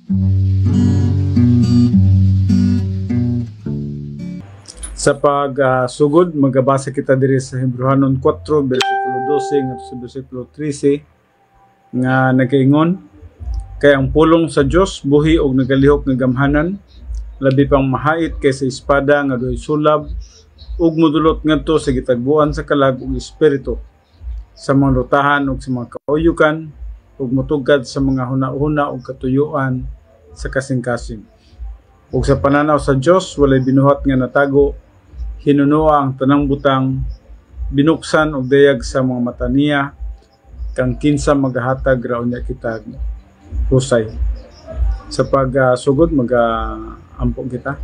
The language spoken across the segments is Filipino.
Sa pagsugod, magabasa kita diri sa Hebrehanon 4, versikulo 12 ngadto sa versikulo 13 nga nagaingon, kay ang pulong sa Dios buhi og nagalihok nga gamhanan, labi pang mahait kaysa espada nga doy sulab ug modulot ngadto sa gitagbuan sa kalag ug espiritu, sa mga lutahan ug sa mga kauyukan ug motugad sa mga hunahuna ug katuyuan sa kasing-kasing. Ug sa pananaw sa Dios walay binuhat nga natago, hinunoa ang tanang butang, binuksan og dayag sa mga mata niya, kang kinsa magahatag ra unya kitag husay. Sa pagsugod mag-ampo kita.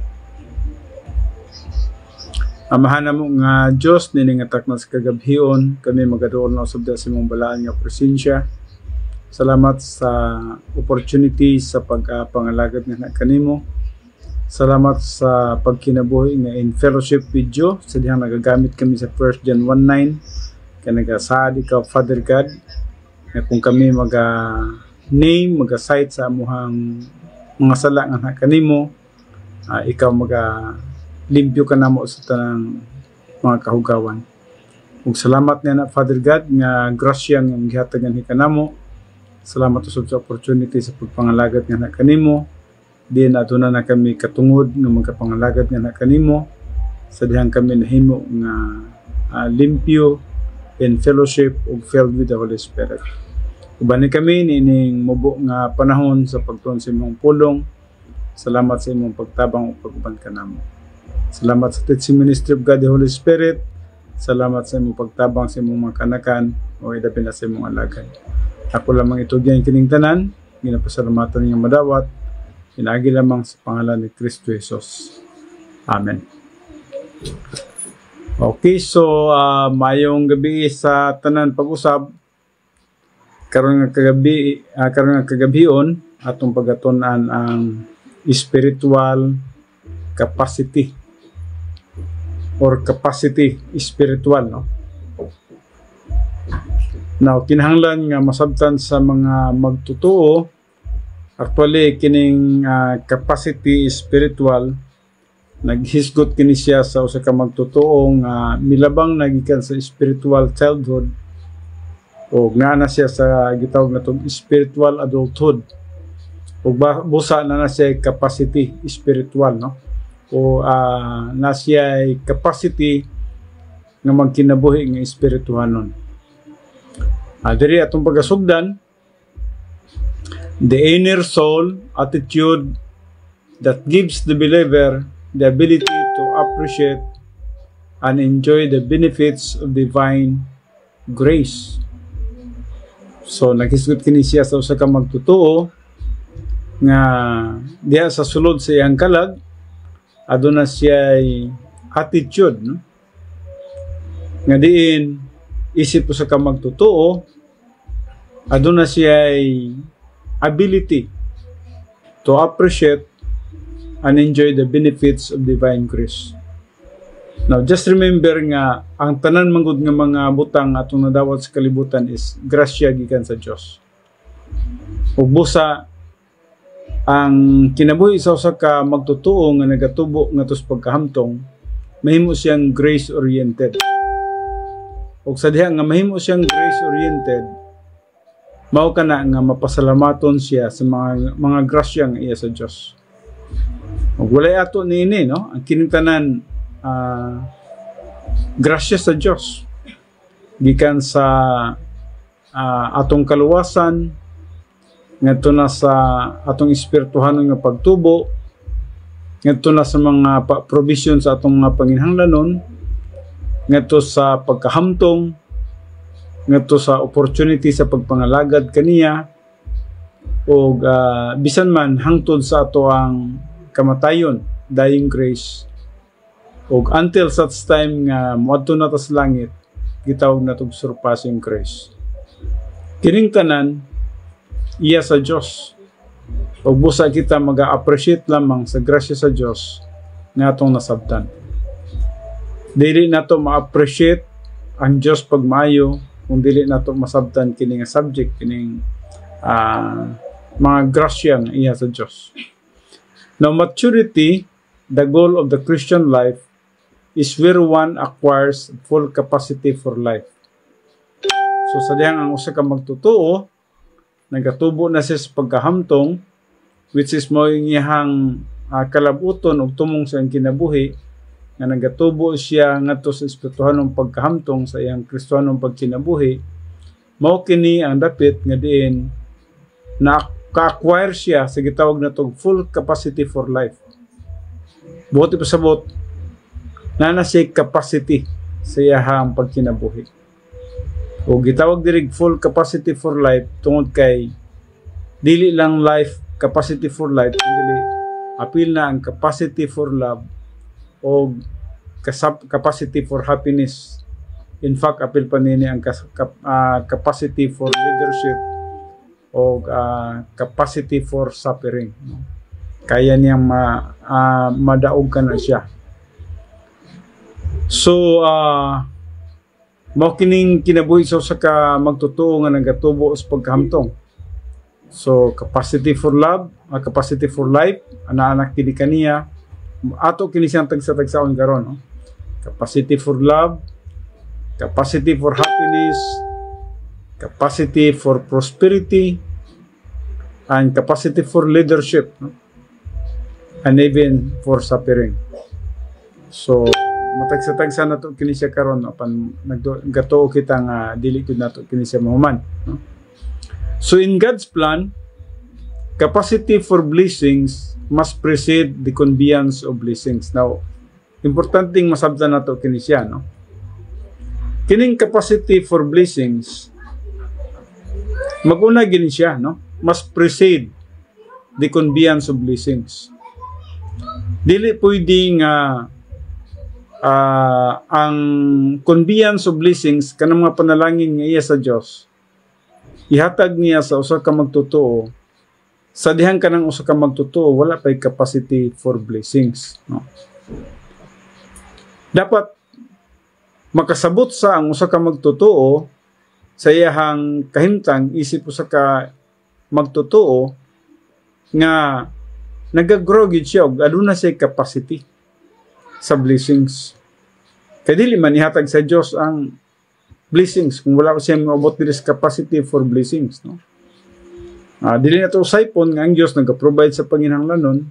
Amahan mo nga Dios nini nga takna sa kagabhion, kami magaduol na usab sa imong balaan nga presensya. Salamat sa opportunity sa pagpangalagad nga kanimo. Salamat sa pagkinabuhi nga in fellowship with you. Sa dihang nagagamit kami sa 1 John 1:9 kaya nagasaad ikaw, Father God, na kung kami name, mag-cite sa amuhang mga sala nga kanimo, ikaw limpyo ka namo sa tanang mga kahugawan. Ug salamat nga na Father God nga grasya nga gihatagan ni kanamo. Salamat usab sa opportunity sa pagpangalagad nga kanimo. Diyan aduna na kami katungod nga magkapangalagad nga kanimo, sa dihang kami nahimo nga limpyo in fellowship ug filled with the Holy Spirit. Ubani kami nining mubo nga panahon sa pagtuon sa imong pulong. Salamat sa imong pagtabang ug pag-uban kanamo. Salamat sa teaching ministry of God the Holy Spirit. Salamat sa imong pagtabang sa imong mga kanakan o ilabi na sa imong alagad. Ako lamang itugyan kining tanan, ginapasalamatan nga madawat. Pinagi lamang sa pangalan ni Kristo Jesus. Amen. Okay, so mayong gabi sa tanan pag-usab. Karon nga kagabion atong pagatunan ang spiritual capacity or capacity spiritual, no? Now, kinahanglan nga masabtan sa mga magtutuo. Actually, kining capacity spiritual, naghisgot kini siya sa usa ka magtutuong milabang nagikan sa spiritual childhood o na siya sa gitawag natong spiritual adulthood. O busa na siya capacity spiritual, no? O na siya capacity nga magkinabuhi nga espirituhanon. Diri atong pagasugdan, the inner soul attitude that gives the believer the ability to appreciate and enjoy the benefits of divine grace. So naghisgot kini siya sa usa ka magtutuo nga diha sa sulod sa iyang kalag aduna siya attitude, no? Nga diin isip sa ka magtutuo aduna siya ability to appreciate and enjoy the benefits of divine grace. Now, just remember nga, ang tanan manggod nga mga butang atong nadawat sa kalibutan is grasya gikan sa Dios. Ug busa ang kinabuhi sa usa ka magtutuo nga nagatubo ngadto sa pagkahamtong, mahimo siyang grace oriented. Ug sa diha nga mahimo siyang grace oriented, mao kana nga mapasalamaton siya sa mga grasya nga iya sa Dios. Ug walay ato niini, no? Ang kining tanan grasya sa Dios gikan sa atong kaluwasan ngadto na sa atong espirituhanon nga pagtubo, ngadto na sa mga provision sa atong mga panginhanglanon, ngadto sa pagkahamtong, ngadto sa opportunity sa pagpangalagad kaniya, o bisan man hangtod sa ato ang kamatayon, dying grace, o until such time nga moadto na ta sa langit, gitawag na itong surpassing grace. Kining tanan iya sa Dios, o busa kita mag-appreciate lamang sa grasya sa Dios nga atong nasabtan. Dili nato ma-appreciate ang Dios pag maayo kung dili nato masabtan kini nga subject, kining mga grasya nga iya sa Dios. Now, maturity, the goal of the Christian life, is where one acquires full capacity for life. So, sa dihang ang usa ka magtutuo, nagatubo na siya sa pagkahamtong, which is mo yung iyahang kalabuton o tumong sa iyang kinabuhi, nga nagatubo siya ngadto sa espirituhanong pagkahamtong sa iyang kristiyanong pagkinabuhi, mao kini ang dapit nga diin na ka-acquire siya sa gitawag na tong full capacity for life. Buti pa sabot na siya capacity sa iyahang pagkinabuhi. O gitawag diri full capacity for life tungod kay dili lang life capacity for life, dili apil na ang capacity for love o capacity for happiness. In fact, apil pa nini ang capacity for leadership o capacity for suffering. Kaya niyang madaog ka na siya. So, mao kining kinabuhi sa ka magtutuo nga nagatubo sa pagkahamtong. So, capacity for love, capacity for life, anak kini kaniya, ato kini siyang tagsa-tagsaon karon, no? Capacity for love, capacity for happiness, capacity for prosperity, and capacity for leadership, no? And even for suffering. So, matagsa-tagsa na to kini siya karon, no? Pan nagatuo kita nga dili gud nato kini siya mahuman, no? So, in God's plan, capacity for blessings must precede the conveyance of blessings. Now, importanteng masabtan nato kini siya, no? Kining capacity for blessings, maguna gini siya, no? Must precede the conveyance of blessings. Dili pwedeng ang conveyance of blessings kanang mga panalangin nga iya sa Dios ihatag niya sa usa ka magtutuo. Sa dihang kanang usa ka magtutuo, wala pay capacity for blessings, no? Dapat makasabot sa ang usa ka magtutuo sa iyahang kahimtang isip usa ka magtutuo nga nagagrow gid siya og aduna siya capacity sa blessings. Kay dili man ihatag sa Dios ang blessings kung wala ko siya maabot diri sa capacity for blessings, no? Dili na to usaypon nga ang Dios nagaprovide sa panginahanglanon,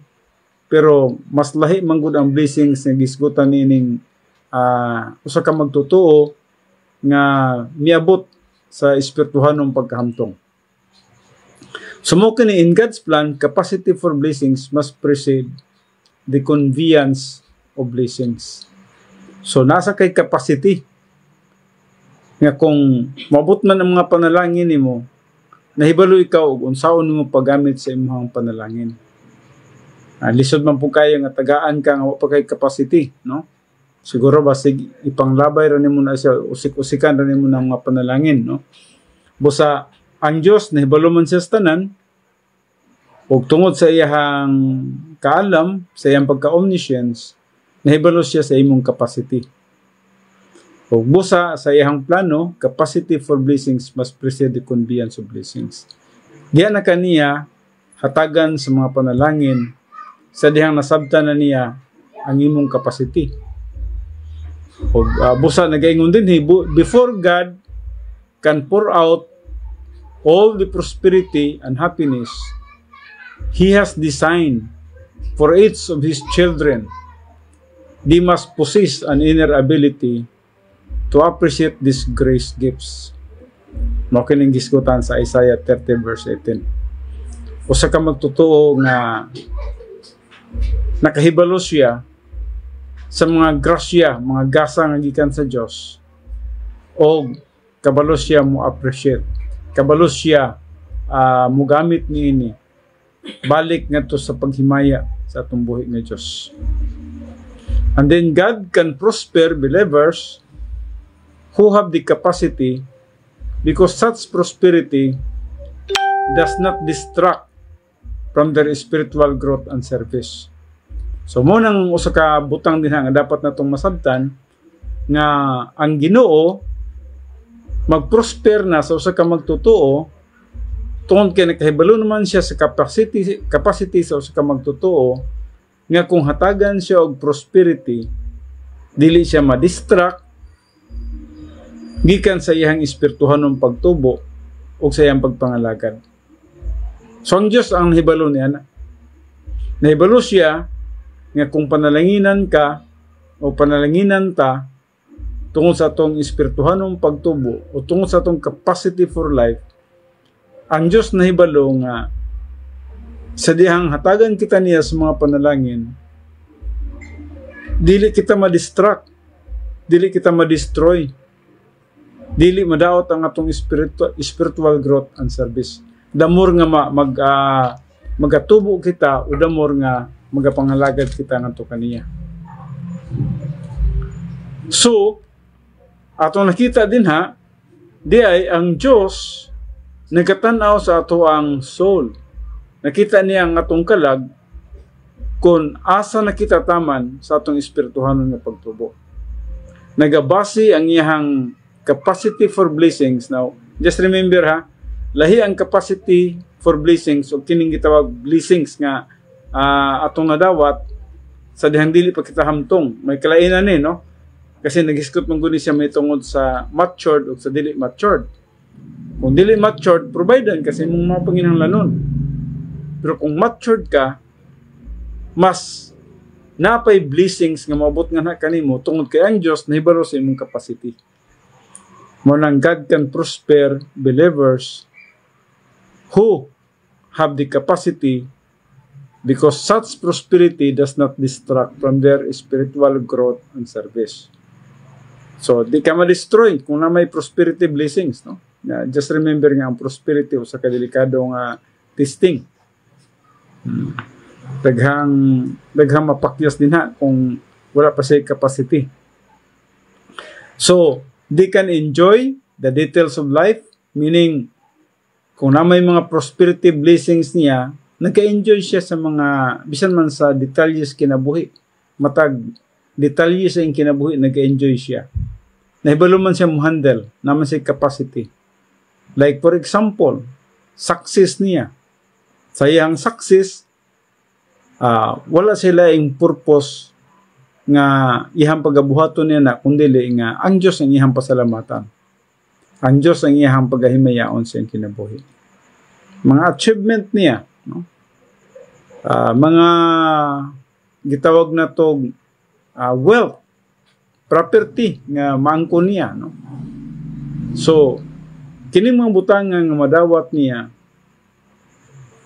pero mas lahi man gud ang blessings nga gisgutan nining usa ka magtutuo nga miabot sa espirituhanong pagkahamtong. So mo kini in God's plan, capacity for blessings must precede the conveyance of blessings. So nasa kay capacity nga kung mabot man ang mga panalangin nimo, nahibalo ikaw og unsaon nimo paggamit sa imong panalangin. Lisod man po kayo nga tagaan ka nga wa pa kay capacity, no? Siguro basig ipanglabay ra nimo na siya, usik-usikan ra nimo ng mga panalangin, no? Busa ang Dios nahibalo man siya sa tanan ug tungod sa iyang kaalam, sa iyang pagka-omniscience, nahibalo siya sa imong capacity. O busa sa iyang plano, capacity for blessings must precede the conveyance of blessings. Diya na kaniya hatagan sa mga panalangin sa dihang nasabtan na niya ang imong capacity. O busa nagaingon din, before God can pour out all the prosperity and happiness He has designed for each of His children, they must possess an inner ability to appreciate these grace gifts. Mao kining gisgutan sa Isaiah 30 verse 18. Usa ka magtutuo nga nakahibalo siya sa mga grasya, mga gasa nga gikan sa Dios, o kabalo siya mo appreciate, kabalo siya mo gamit niini balik ngadto sa paghimaya sa atong buhi nga Dios. And then God can prosper believers who have the capacity, because such prosperity does not distract from their spiritual growth and service. So mo nang usa ka butang din nga dapat natong masabtan nga ang Ginoo mag-prosper na sa usa ka magtutuo tungod kay nakahibalo naman siya sa capacity sa usa ka magtotoo nga kung hatagan siya og prosperity, dili siya ma-distract gikan sa iyang espirituhanong pagtubo o sa iyang pagpangalagad. So ang Diyos ang nahibalo niya. Nahibalo siya nga kung panalanginan ka o panalanginan ta tungod sa atong espirituhanong pagtubo o tungod sa atong capacity for life, ang Diyos nahibalo nga sa dihang hatagan kita niya sa mga panalangin, dili kita ma-distract, dili kita ma-destroy, dili madaot ang atong spiritual growth and service. Damor nga magatubo kita o damor nga magapangalagad kita ngadto kaniya. So, atong nakita din di ay ang Diyos nagkatanaw sa ato ang soul. Nakita niya ang atong kalag kung asa nakita taman sa atong espirituhanon nga pagtubo. Nagabasi ang iyang capacity for blessings. Now, just remember lahi ang capacity for blessings o kining gitawag blessings nga atong nadawat sa dihang dili pa kita hamtong. May kalainan no? Kasi nag-iskot mong guni siya may tungod sa matured o sa dili matured. Kung dili matured, providean kasi mong mga panginahanglanon. Pero kung matured ka, mas napay blessings nga maabot nga na kanimo tungod kay ang Dios nahibalo sa imong capacity. Mo nang God can prosper believers who have the capacity, because such prosperity does not distract from their spiritual growth and service. So, di ka ma-destroy kung na may prosperity blessings, no? Just remember nga ang prosperity o sa kadelikadong testing. Daghang mapakyas din kung wala pa siya capacity. So, they can enjoy the details of life, meaning kung na may mga prosperity blessings niya, nagka-enjoy siya sa mga, bisan man sa detalyes kinabuhi. Matag, detalyes sa kinabuhi, nagka-enjoy siya. Nahibalo man siya mo-handle, naman siya capacity. Like for example, success niya. Sa iyang success, wala sila yung purpose nga ihang pagabuhaton niya na kundili nga ang Diyos ang ihang pasalamatan. Ang Diyos ang ihang pagahimayaon sa iyang kinabuhi. Mga achievement niya, no? Mga gitawag na to wealth, property nga maangkon niya, no? So, kining mga butang nga madawat niya,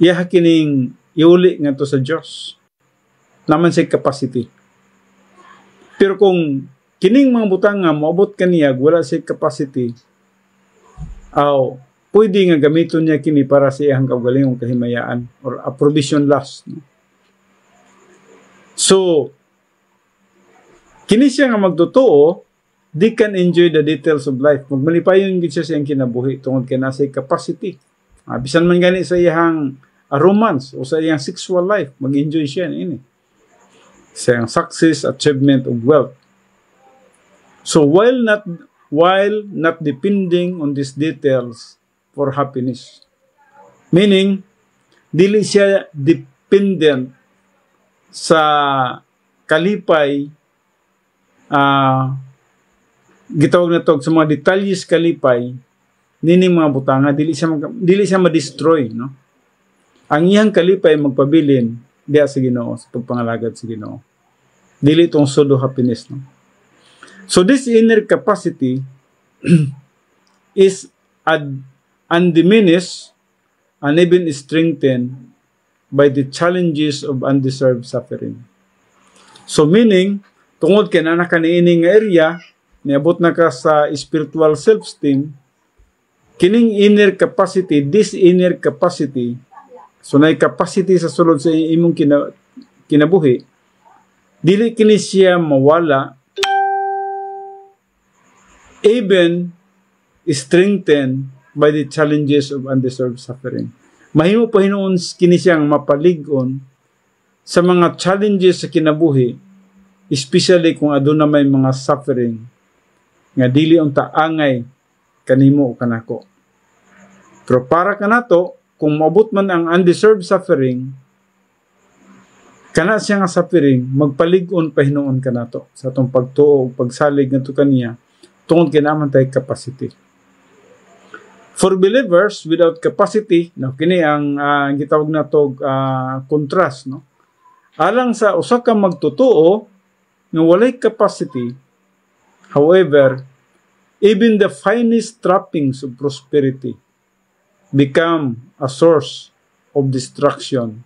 iya kining iuli nga to sa Diyos. Naman sa capacity. Pero kung kining mga butang nga moabot kaniya wala sa capacity, pwede nga gamiton niya kini para sa iyang kaugalingong kahimayaan or a provision loss, no? So, kini siya nga magtotoo, they can enjoy the details of life. Magmalipayon gid siya sa iyang kinabuhi tungod kay nasa capacity. Bisan man gani sa iyang romance o sa iyang sexual life, mag-enjoy siya ini. Sa iyang success, achievement of wealth. So while not depending on these details for happiness, meaning dili siya dependent sa kalipay, gitawag na to sa mga detalyes kalipay nining mga butanga, dili siya ma-destroy, no? Ang iyang kalipay magpabilin diya sa Ginoo, sa pagpangalagad sa Ginoo. Dili tong pseudo happiness, no? So this inner capacity is undiminished and even strengthened by the challenges of undeserved suffering. So meaning, tungod kay na kaniining nga area, niabot na ka sa spiritual self-esteem, kining inner capacity, this inner capacity, so na capacity sa sulod sa imong kinabuhi, dili kini siya mawala, even strengthened by the challenges of undeserved suffering. Mahimo pa hinuon kini siyang mapalig-on sa mga challenges sa kinabuhi, especially kung aduna may mga suffering nga dili unta angay kanimo o kanako. Pero para kanato, kung maabot man ang undeserved suffering, kana siya nga suffering, magpalig-on pa hinuon ka na to sa itong pagtuo o pagsalig nga to kaniya, tungod kinaman tayo capacity. For believers without capacity, no, kini ang gitawag na to contrast, no? Alang sa usa ka magtutuo nga walay capacity, however, even the finest trappings of prosperity become a source of destruction,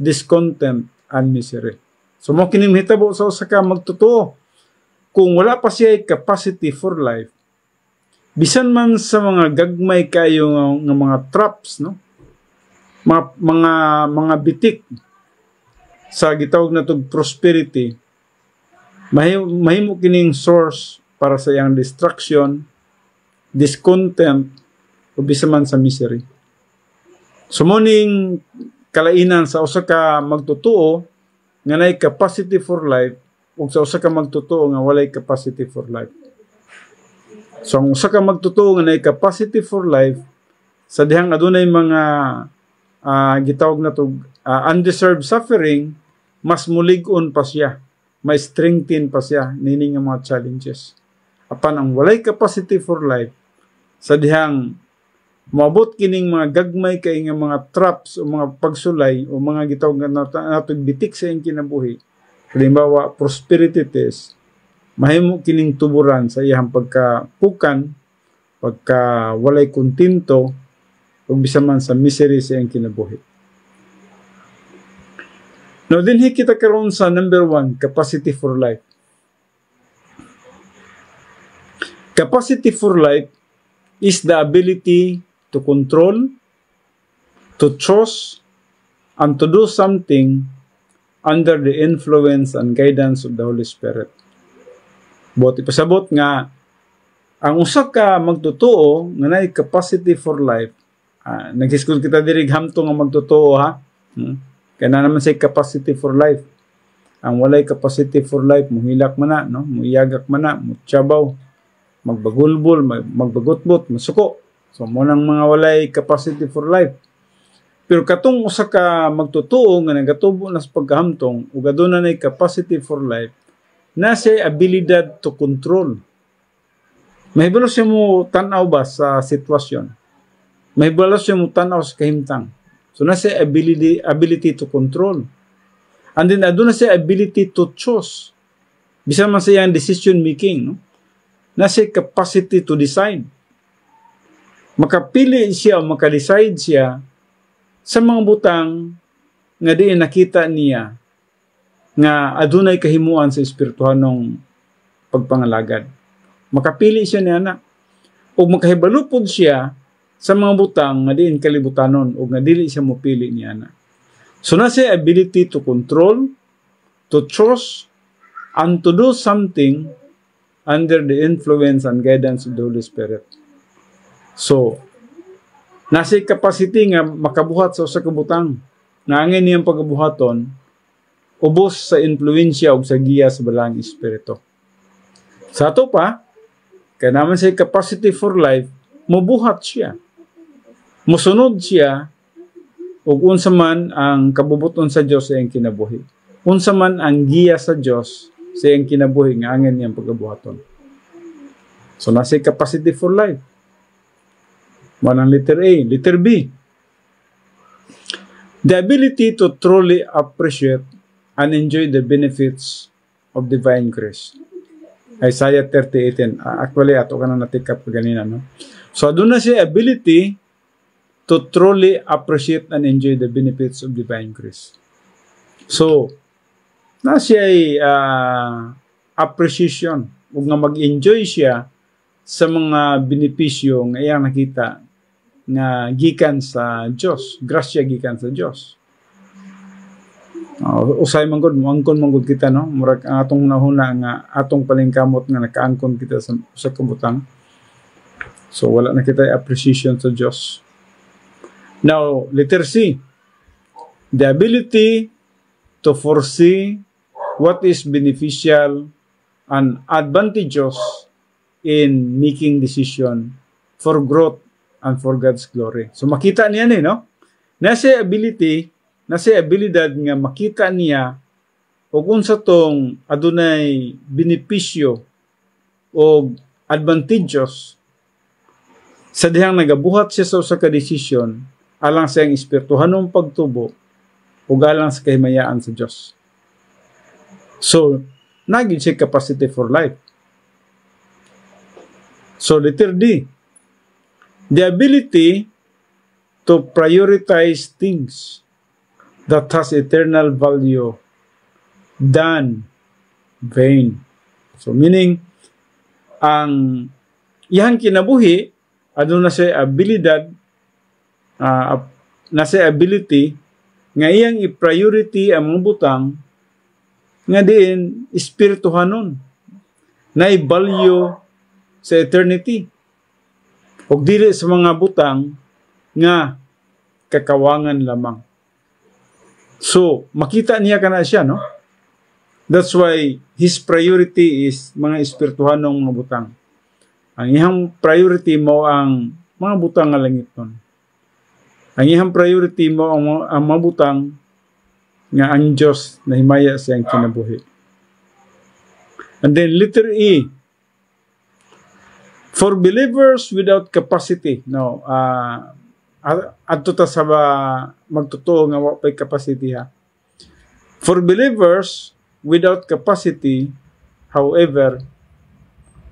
discontent, and misery. So mo kining hitabo sa usa ka magtutuo, kung wala pa siya capacity for life, bisan man sa mga gagmay kayo ng mga traps, no? Mga bitik sa gitawag na tog prosperity, mahimo kining source para sa iyang destruction, discontent, o bisan man sa misery. So muning kalainan sa usa ka magtutuo nga nay capacity for life ug sa usa ka magtutuo nga walay capacity for life. So ang usa ka magtutuo nga nay capacity for life, sa dihang adunay mga gitawag na to undeserved suffering, mas mulig-on pa siya, may strengthen pa siya nini nga mga challenges. Apan ang walay capacity for life, sa dihang moabot kining mga gagmay kay nga mga traps o mga pagsulay o mga gitawag natong bitik sa iyang kinabuhi, halimbawa prosperity test, mahimo kining tuburan sa iyang pagkapukan, pagka walay kontento, o bisan man sa misery sa iyang kinabuhi. Now, dinhi kita karon sa number 1, capacity for life. Capacity for life is the ability to control, to choose, and to do something under the influence and guidance of the Holy Spirit. But ipasabot nga, ang usa ka magtutuo nga nay capacity for life, nag-school kita diri hamto nga magtutuo ha. Kaya na naman say capacity for life. Ang walay capacity for life, muhilak man na, no? Muiyagak man na, mutsabaw, magbagulbol, magbagutbot, masuko. So, munang mga walay capacity for life. Pero katong usa ka magtutuo nga nagatubo na sa pagkahamtong, ug aduna nay capacity for life, na siya abilidad to control. Mahibalo siya mo tanaw ba sa sitwasyon? Mahibalo siya mo tanaw sa kahimtang. So, na siya ability to control. And then, aduna siya ability to choose. Bisan man siya ang decision making, no? Na siya capacity to decide. Makapili siya o makadecide siya sa mga butang nga di nakita niya nga adunay kahimuan sa espirituhanong pagpangalagad. Makapili siya niya na o makahibalupod siya sa mga butang nga diin kalibutanon o nga dili siya mopili niya na. So na siya ability to control, to choose, and to do something under the influence and guidance of the Holy Spirit. So, nasa capacity nga makabuhat sa usa ka butang. Nangin niyang pagkabuhaton, ubos sa influensya o sa giya sa balang espiritu. Sa ato pa, kaya naman sa capacity for life, mubuhat siya. Musunod siya, ug unsa man ang kabubuton sa Dios sa iyang kinabuhi. Unsa man ang giya sa Dios sa iyang kinabuhi nga angin niyang pagkabuhaton. So, nasa capacity for life. Manang letter A. Letter B. The ability to truly appreciate and enjoy the benefits of divine grace. Isaiah 30:18. Actually, ato ka na natikap ganina, no? So, doon na siya ability to truly appreciate and enjoy the benefits of divine grace. So, na siya appreciation ug nga mag-enjoy siya sa mga benepisyo nga iyang nakita nga gikan sa Dios, grasya gikan sa Dios. Usay man gud moangkon man gud kita, no? Murag ang atong nahuna nga atong palingkamot nga nakaangkon kita sa kabutang. So wala na kita appreciation sa Dios. Now, letter C. The ability to foresee what is beneficial and advantageous in making decision for growth and for God's glory. So makita niya no? nasa abilidad nga makita niya o unsa tong adunay benepisyo o advantageous sa dihang nagabuhat siya sa usa ka desisyon alang sa iyang espirituhanong pagtubo o alang sa kahimayaan sa Dios. So, naging siya capacity for life. So, letter D, the ability to prioritize things that has eternal value than vain. So, meaning, ang iyang kinabuhi, na siya ability nga iyang i-priority ang mga butang nga diin espirituhanon na i-value sa eternity o dili sa mga butang nga kakawangan lamang. So, makita niya kana siya, no? That's why his priority is mga espirituhanong mga butang. Ang iyang priority mo ang mga butang nga langit nun. Ang iyang priority mo ang mga butang nga ang Diyos na himaya sa iyang kinabuhi. And then letter E, for believers without capacity. No, adto ta sa magtotoo nga wa pay capacity ha. For believers without capacity, however,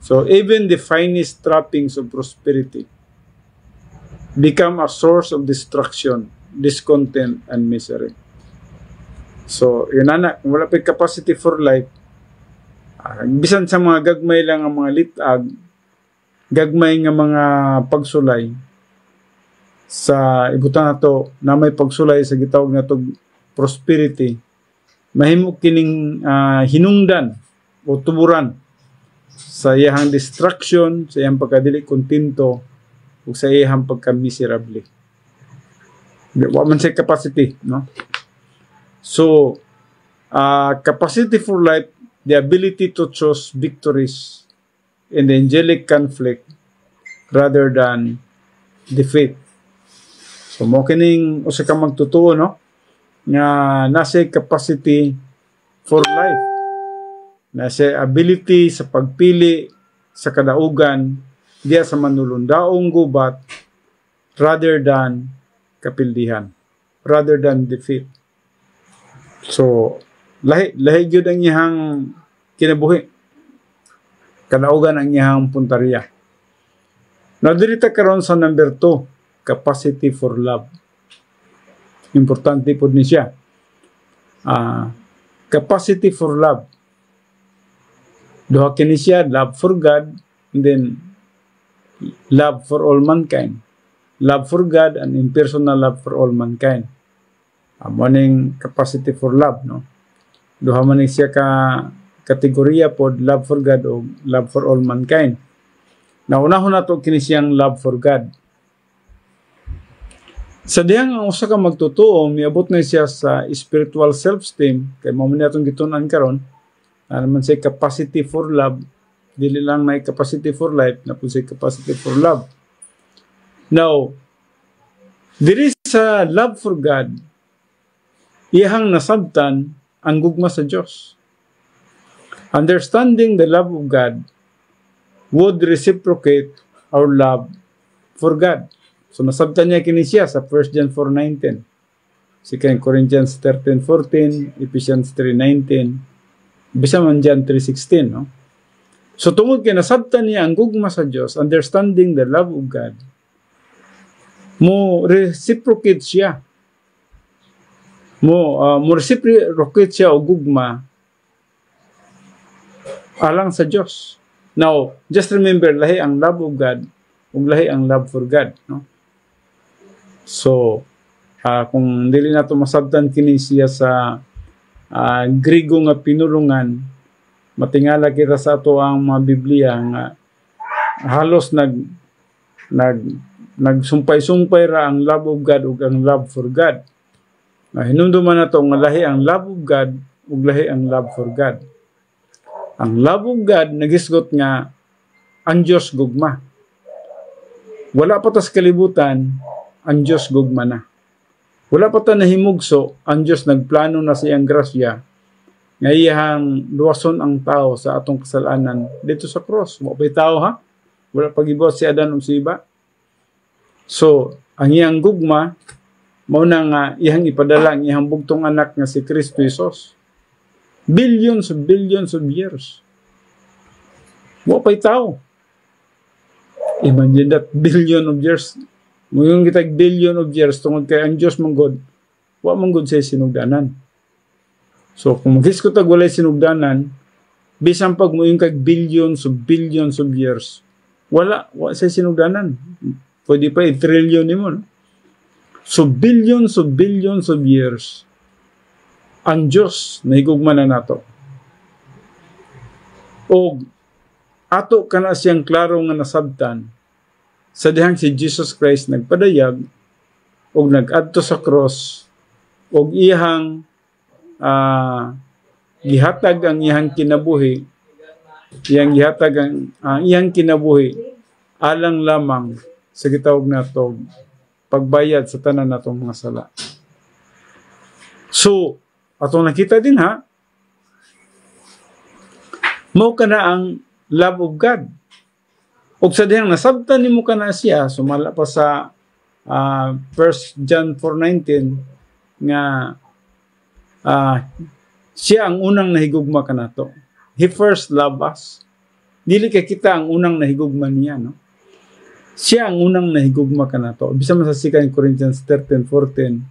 so even the finest trappings of prosperity become a source of destruction, discontent, and misery. So, yun na, kung wala pa capacity for life, bisan sa mga gagmay lang ang mga litag, gagmay nga mga pagsulay, sa ibutan na to, na may pagsulay sa gitawag na to prosperity, mahimo kining hinungdan o tuburan sa iyang distraction, sa iyang pagkadili kontento, o sa iyang pagka-miserable. Wa man sa capacity, no? So, capacity for life, the ability to choose victories in the angelic conflict rather than defeat. So, mo kining usa ka magtutuo, no? Nga nasa capacity for life. Nasa ability sa pagpili sa kadaugan diya sa manulundaong gubat rather than kapildihan, rather than defeat. So, lahi gyud ang iyang kinabuhi. Kadaugan ang iyang puntarya. Nadirita karon sa number 2, capacity for love. Importante po ni siya. Capacity for love. Duha kini siya, love for God, and then love for all mankind. Love for God and impersonal love for all mankind. Morning capacity for love, no? Duha man siya ka kategorya pod, love for God o love for all mankind. Naunahon nato kini siyang love for God. Sa dihang ang usa ka magtutuo, miabot na siya sa spiritual self-esteem, kay mao man atong gitun-an karon, naman siya capacity for love, dili lang na capacity for life, na po siya capacity for love. Now, diri sa love for God, iyang nasabtan ang gugma sa Diyos. Understanding the love of God would reciprocate our love for God. So nasabtan niya kini siya sa 1 John 4:19, 2 Corinthians 13:14, Ephesians 3:19, bisa man John 3:16, no? So tungod kay nasabtan niya ang gugma sa Diyos, understanding the love of God, mo reciprocate siya. Mo reciprocate siya o gugma alang sa Diyos. Now, just remember, lahi ang love of God ug lahi ang love for God, no? So, kung dili nato masabtan kini siya sa Griego nga pinulungan, matingala kita sa ato ang mga Biblia nga halos nagsumpay-sumpay ra ang love of God ug ang love for God. Hinumduman nato nga lahi ang love of God ug lahi ang love for God. Ang love of God nagisgot nga ang Diyos gugma. Wala pa tas kalibutan, ang Diyos gugma na. Wala pa ta nahimugso, ang Dios nagplano na sa iyang grasya nga iyang luwason ang tao sa atong kasalanan dito sa cross. Wa pa'y tao ha? Wala pag-ibuhat si Adan o si Eva. So, ang iyang gugma, mauna nga iyang ipadala ang iyang bugtong anak nga si Kristo Jesus. Billions of years. Wa pa'y tao. Imagine that, billion of years. Ngayon kita billion of years tungod kay ang Diyos manggod, wa manggod sa sinugdanan. So kung maghiskot og walay sinugdanan, bisan pag moyong kag billions of years, wala sa sinugdanan. Pwede pa trillion nimo. No? So billions of years ang Diyos nahigugma na nato. O ato kana siyang klaro nga nasabtan sa dihang si Jesus Christ nagpadayag o nag-adto sa cross o iyang gihatag ang iyang kinabuhi, iyang kinabuhi alang lamang sa gitawag nato pagbayad sa tanan natong mga sala. So, atong nakita din ha, mao kana ang love of God. Og sa dihang nasabtan nimo kana siya, sumala pa sa 1 John 4:19 nga siya ang unang nahigugma kanato. He first loved us. Dili kay kita ang unang nahigugma niya, no? Siya ang unang nahigugma kanato. Bisan man sa 2 Corinthians 13:14,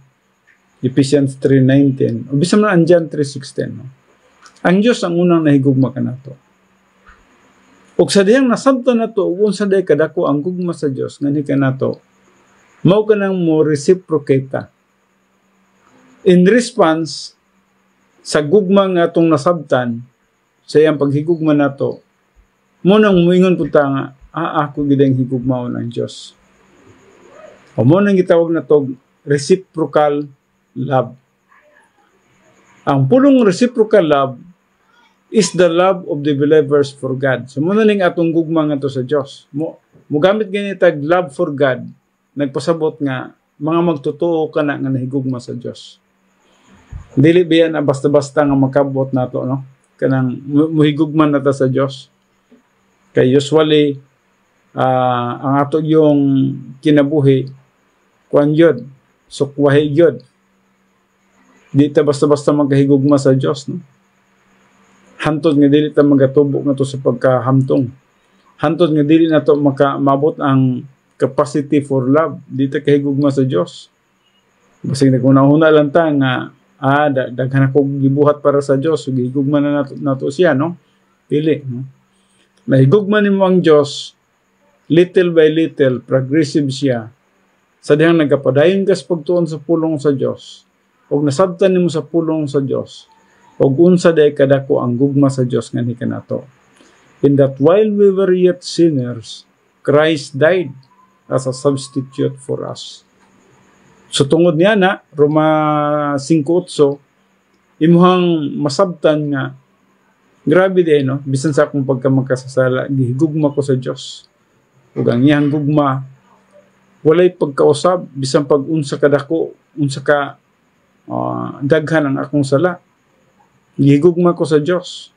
Ephesians 3:19, o bisan man ang John 3:16, no? Ang Dios ang unang nahigugma kanato. Og sa dihang nasabtan nato ug unsa day kadako ang gugma sa Dios ngani kanato, mao kanang mo reciprocate ta. In response sa gugma nga atong nasabtan sa iyang paghigugma nato, mo nang muingon pud ta nga ako gid ang higugmaon ang Dios. O mo nang gitawag nato reciprocal love. Ang pulong reciprocal love is the love of the believers for God. So muna ning atong gugma nga to sa Dios. Mo gamit gani tag love for God, nagpasabot nga mga magtotoo kana nga nahigugma sa Dios. Dili biya na basta-basta nga makabot nato, no? Kanang muhigugman nata sa Dios. Kay usually ang ato yung kinabuhi kuan yun, sukwahi yun. Di ta basta-basta magkahigugma sa Dios, no? Hantod nga dili ta magatubo nga to sa pagkahamtong. Hantod nga dili na to makamabot ang capacity for love. Di ta kahigugma sa Dios. Basig naguna-una lang ta nga daghan ako gibuhat para sa Dios, so gihigugma na nato siya, no? Dili, no? Mahigugma nimo ang Dios little by little, progressive siya. Sa dihang nagapadayon ka sa pagtuon sa pulong sa Dios, og nasabtan nimo sa pulong sa Dios, og unsa day kadako ang gugma sa Dios ngani kanato. In that while we were yet sinners, Christ died as a substitute for us. So tungod niya na Roma 5:8, imuhang masabtan nga grabe day, no? Bisan sa akong pagkamagkasasala, gihigugma ko sa Dios. Ug ang iyang gugma walay pagkausab bisan pag unsa kadako, unsa ka daghan ang akong sala. Gihigugma ko sa Dios.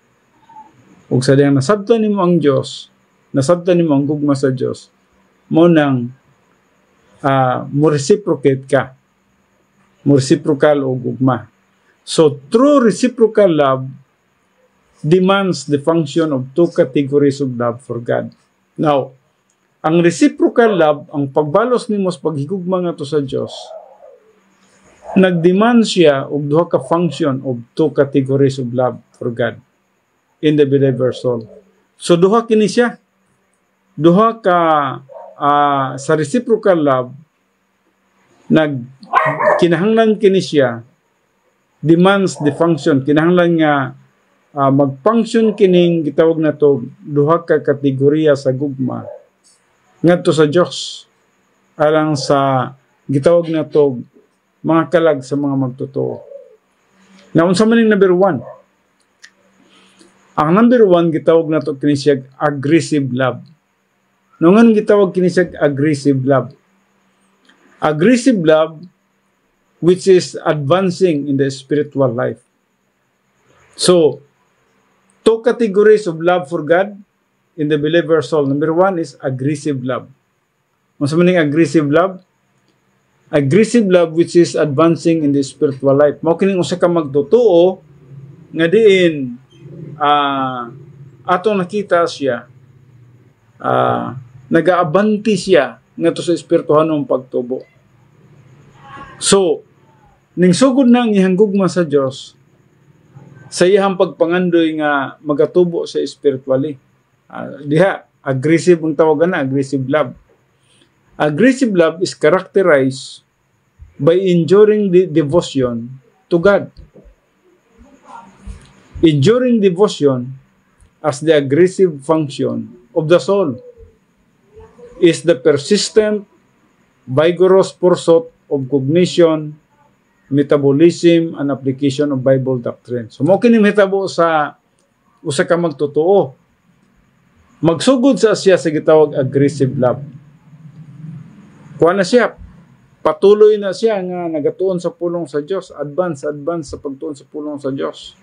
Ug sa diyang nasabtan nimo ang Dios, nasabtan nimo ang gugma sa Dios, mo nang mo reciprocate ka. Mo reciprocal o gugma. So true reciprocal love demands the function of two categories of love for God. Now, ang reciprocal love, ang pagbalos nimo sa paghigugma nga to sa Dios, nagdemand siya og duha ka function of two categories of love for God in the believer's soul. So duha kini siya. Duha ka sa reciprocal love, kinahanglan kini siya, demands the function, kinahanglan nga mag-function kining gitawag na to duha ka kategorya sa gugma ngadto sa Dios alang sa gitawag na to mga kalag sa mga magtotoo. Now, unsa man ning number 1? Ang number 1 gitawag na to kini siya aggressive love. Nungan gitawag kini siya aggressive love. Aggressive love which is advancing in the spiritual life. So, two categories of love for God in the believer's soul. Number one is aggressive love. Mas maning aggressive love? Aggressive love which is advancing in the spiritual life. Mao kining usa ka magtotoo nga diin ato nakita siya nagaabanti siya ngadto sa espirituhanong pagtubo. So, ning sugod na ang iyang gugma sa Dios sa iyang pagpangandoy nga magatubo sa spiritually. Diha aggressive ang tawagan na, aggressive love. Aggressive love is characterized by enduring the devotion to God. Enduring devotion as the aggressive function of the soul is the persistent, vigorous pursuit of cognition, metabolism, and application of Bible doctrine. So, mo kini hitabo sa usa ka magtotoo. Magsugod sa siya sa gitawag aggressive love. Kuha na siya, patuloy na siya nga nagatuon sa pulong sa Diyos, advance sa pagtuon sa pulong sa Diyos.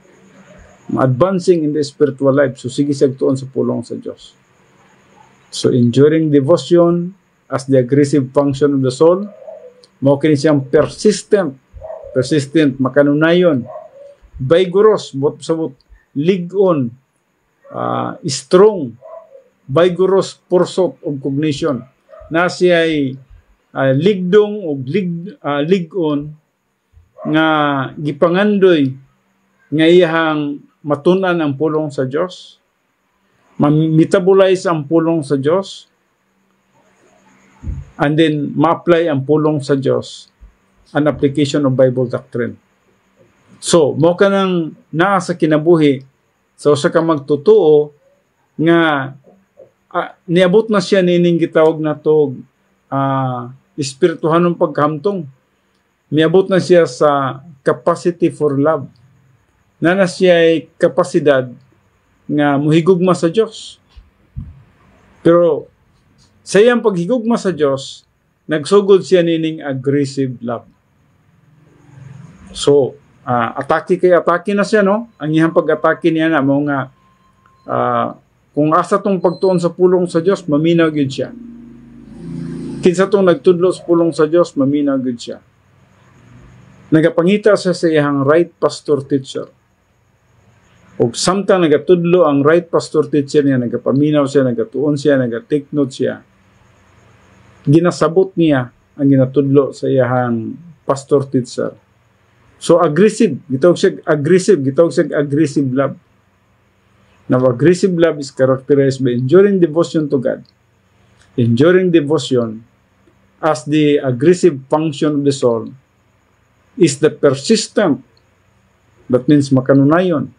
Advancing in the spiritual life, so sige siya tuon sa pulong sa Diyos. So enduring devotion as the aggressive function of the soul, mao kini siyang persistent, makanunayon, vigorous, ligon, strong, vigorous pursuit of cognition, na siya ay ligdong o ligon nga gipangandoy nga iyang matunan ang pulong sa Dios, metabolize ang pulong sa Dios, and then ma-apply ang pulong sa Dios, an application of Bible doctrine. So mo kanang naa sa kinabuhi sa usa ka magtotoo nga niabot na siya nining gitawag nato espirituhanong paghamtong. Miabot na siya sa capacity for love. Na siya ay kapasidad nga muhigugma sa Dios. Pero sa iyang paghigugma sa Dios, nagsugod siya nining aggressive love. So, atake na siya, no? Ang iyang pag-atake niya na mo nga kung asa tong pagtuon sa pulong sa Dios, maminaw gyud siya. Kinsa tong nagtudlo sa pulong sa Dios, maminaw gyud siya. Nagapangita siya sa iyang right pastor teacher. O samtang nagatudlo ang right pastor teacher niya, nagapaminaw siya, nagatuon siya, nagatake note siya. Ginasabot niya ang ginatudlo sa iyang pastor teacher. So aggressive, gitawag siya aggressive love. Now aggressive love is characterized by enduring devotion to God. Enduring devotion as the aggressive function of the soul is the persistent, that means makanunayon,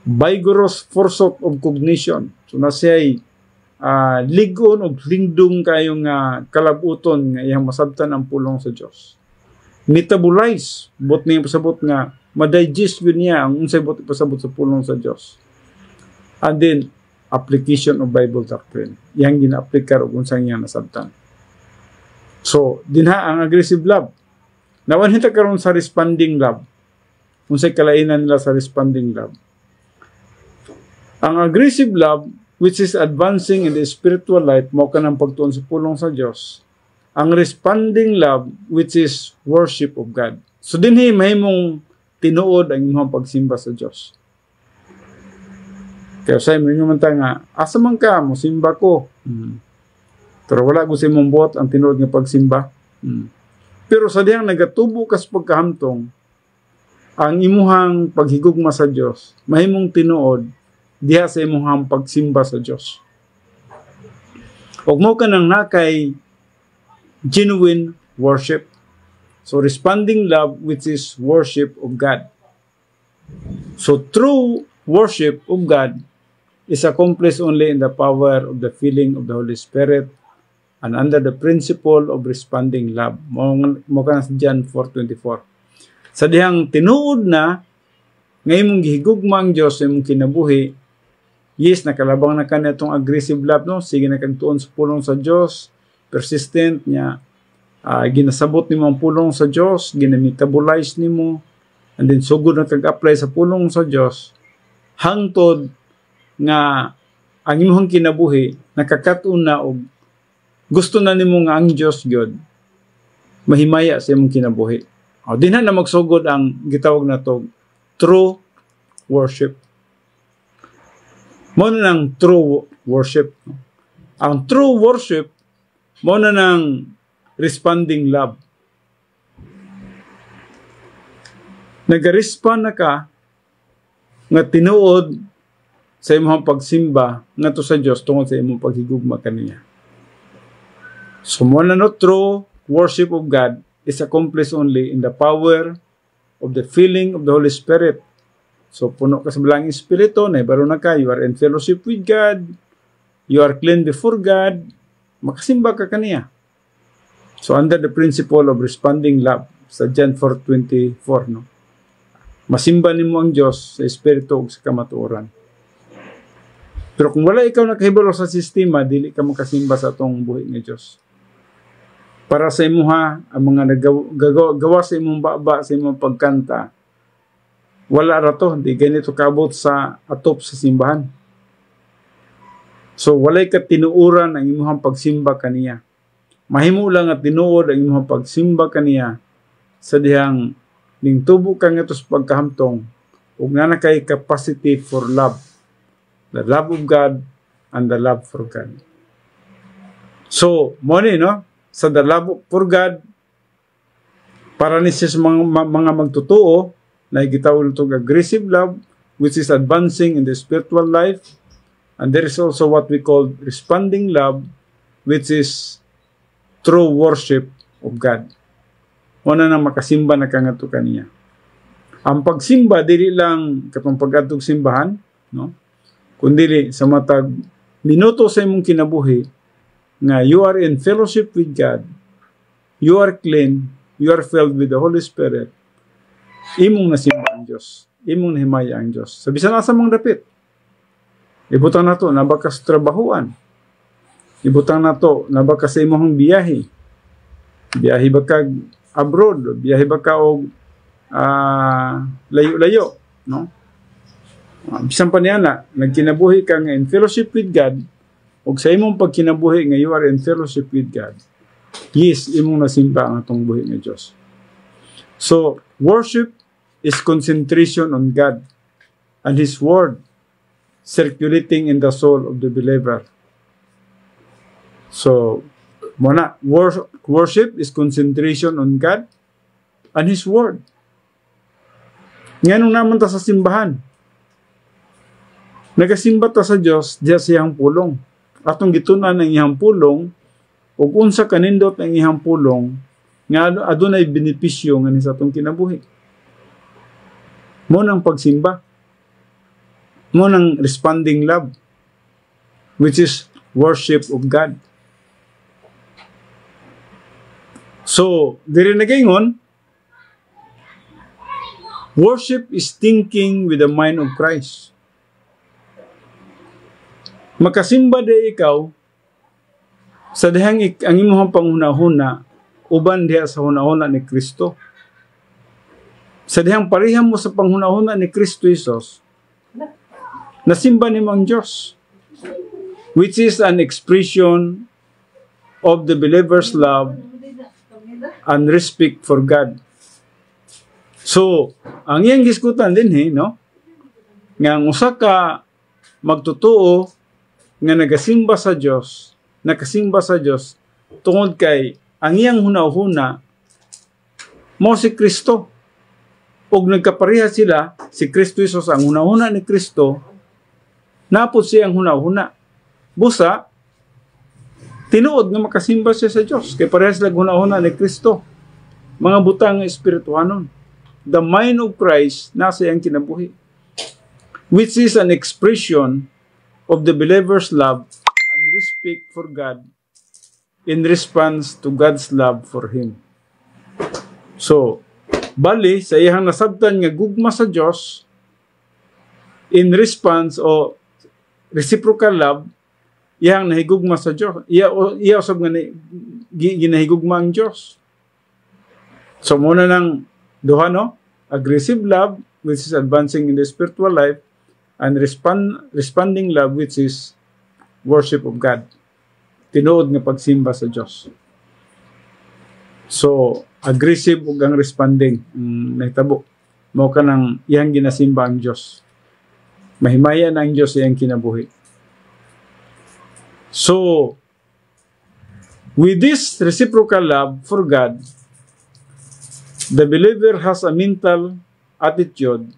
vigorous pursuit of cognition. So na siya'y ligon o lingdong kayong kalabuton nga iyang masabtan ang pulong sa Diyos. Metabolize, bot niya pasabot nga, madigest yun niya ang unsay bot pasabot sa pulong sa Diyos. And then, application of Bible doctrine. Yang gina-applikar o unsang iyang nasabtan. So, dinha ang aggressive love. Nawan hita karon sa responding love. Unsay kalainan nila sa responding love. Ang aggressive love, which is advancing in the spiritual life, mao kanang pagtuon sa pulong sa Dios. Ang responding love, which is worship of God. So dinhi mahimong tinuod ang imong pagsimba sa Dios. Kaya sa inyo man ta nga, asa man ka mo simba ko. Pero wala ko sa imong buot ang tinuod nga pagsimba. Pero sa dihang nagatubo kas pagkahamtong, ang imuhang paghigugma sa Dios, mahimong tinuod diha sa imong pagsimba sa Dios. Ug mo kanang nakay genuine worship. So responding love, which is worship of God. So true worship of God is accomplished only in the power of the filling of the Holy Spirit and under the principle of responding love. Mo kanang John 4:24. Sa dihang tinuod na ngay mong gihigugma ang Dios sa imong kinabuhi, yes, nakalabang na kanitong aggressive love, no? Sige na kagtuon sa pulong sa Diyos, persistent niya, ginasabot nimo ang pulong sa Dios, ginamitabolize nimo, and then sugod na kag-apply sa pulong sa Dios, hangtod nga ang imong kinabuhi nakakatun na og gusto na nimo nga ang Dios gyud mahimaya sa imong kinabuhi. Dinha na magsugod ang gitawag na to true worship. Mo na ng true worship. Ang true worship mo na ng responding love. Nag-respond na ka nga tinuod sa imong pagsimba ngadto sa Dios tungod sa imong paghigugma kaniya. So mo na no true worship of God is accomplished only in the power of the filling of the Holy Spirit. So puno ka sa Balangin Espiritu, naibaro na ka, you are in fellowship with God, you are clean before God, makasimba ka kaniya. So under the principle of responding love sa John 4:24, no? Masimba nimo ang Dios sa espiritu ug sa kamatuoran. Pero kung wala ikaw nakahibalo sa sistema, dili ka makasimba sa atong buhi nga Dios. Para sa imuha ang mga gawa sa imong baba sa imong pagkanta, wala ra to, di ganito kabot sa atop sa simbahan. So walay ka tinuuran ang imong pagsimba kaniya. Mahimo lang at tinuod ang imong pagsimba kaniya sa dihang ning tubo ka nga sa pagkahamtong ug nga kay capacity for love, the love of God and the love for God. So mo ni no, sa the love for God, para ni sa mga magtutuo na gitawag itong aggressive love, which is advancing in the spiritual life, and there is also what we call responding love, which is true worship of God. Una nang makasimba na kangadto kaniya. Ang pagsimba dili lang katong pag-adtog simbahan, no? Kundi sa matag minuto sa imong kinabuhi nga you are in fellowship with God, you are clean, you are filled with the Holy Spirit, imong nasimba ang Dios, imong nahimaya ang Dios. Sa bisan asa mong dapit, ibutang nato na baka sa trabahuan, ibutang nato na baka sa imong biyahe, biyahe ba ka abroad, biyahe ba ka og layo-layo, no? Bisan pa niya na, nagkinabuhi ka nga in fellowship with God, ug sa imong pagkinabuhi nga you are in fellowship with God, yes, imong nasimba ang atong buhi nga Dios. So, worship is concentration on God and His Word circulating in the soul of the believer. So, muna, worship is concentration on God and His Word. Ngayon naman ta sa simbahan. Nagasimba ta sa Dios diya siyang pulong. Atong gitunan ng iyang pulong ug unsa kanindot ang iyang pulong nga adunay benepisyo nga sa atong kinabuhi. Mo nang pagsimba. Mo nang responding love, which is worship of God. So, diri na gayon, worship is thinking with the mind of Christ. Makasimba de ikaw sa dihang ang imong panghunahuna uban diha sa hunahuna ni Kristo. Sa dihang pareham mo sa panghunahuna ni Kristo Jesus, nasimba nimo ang Dios, which is an expression of the believer's love and respect for God. So, ang iyang giskutan din no? Nga ang usa ka magtutuo nga nagasimba sa Dios, nakasimba sa Dios tungod kay ang iyang hunahuna mo si Kristo. Ug nagkapareha sila, si Kristo Jesus ang hunahuna ni Kristo, napod siya ang hunahuna. Busa, tinuod nga makasimba siya sa Dios kay parehas lag hunahuna ni Kristo. Mga butang espirituhanon. The mind of Christ nasa iyang kinabuhi, which is an expression of the believer's love and respect for God in response to God's love for him. So, bali sa iyang nasabtan nga gugma sa Dios in response o reciprocal love iyang nahigugma sa Dios. Iya usab nga ginahigugma ang Dios. So muna ng duha, no? Aggressive love, which is advancing in the spiritual life, and responding love, which is worship of God. Tinuod nga pagsimba sa Dios. So, aggressive ug ang responding nahitabo. Mao ka nang iyang ginasimba ang Dios. Mahimaya na ang Dios iyang kinabuhi. So, with this reciprocal love for God, the believer has a mental attitude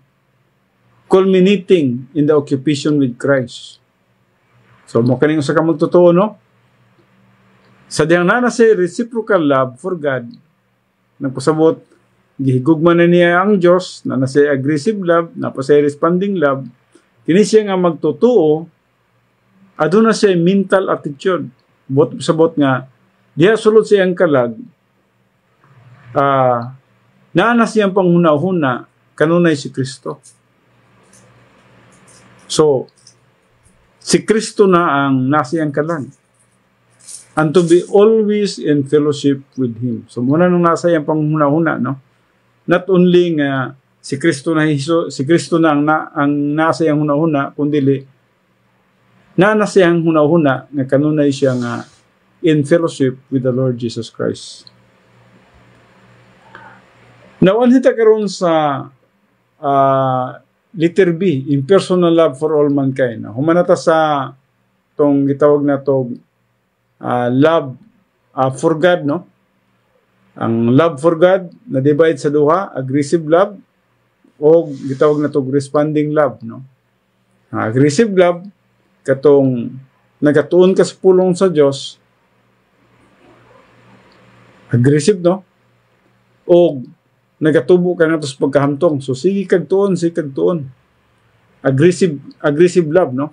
culminating in the occupation with Christ. So, mo kaning usa ka magtotoo, no? Sa diyang na sa reciprocal love for God, nagpasabot, gihigugma na niya ang Diyos, na nasa aggressive love, na sa responding love, kini siya nga magtotoo, aduna siya mental attitude. Sabot nga, diha sulod siya ang kalag, naana siyang panghuna-huna, kanunay si Kristo. So, si Kristo na ang nasiyang kalag. And to be always in fellowship with Him. So, muna nung nasa yung panghuna-huna, no? Not only nga si Kristo na ang nasa yung huna-huna, kundi na nasa yung huna-huna nga kanunay siya nga in fellowship with the Lord Jesus Christ. Nawan hita karon sa letter B, impersonal love for all mankind. Humanata sa tong gitawag na tong love for God, no? Ang love for God na divide sa duha, aggressive love o gitawag na tong responding love, no? Aggressive love katong nagatuon ka sa pulong sa Dios, aggressive, no? O nagatubo ka nga sa pagkahamtong, so sige kag tuon. Aggressive love, no?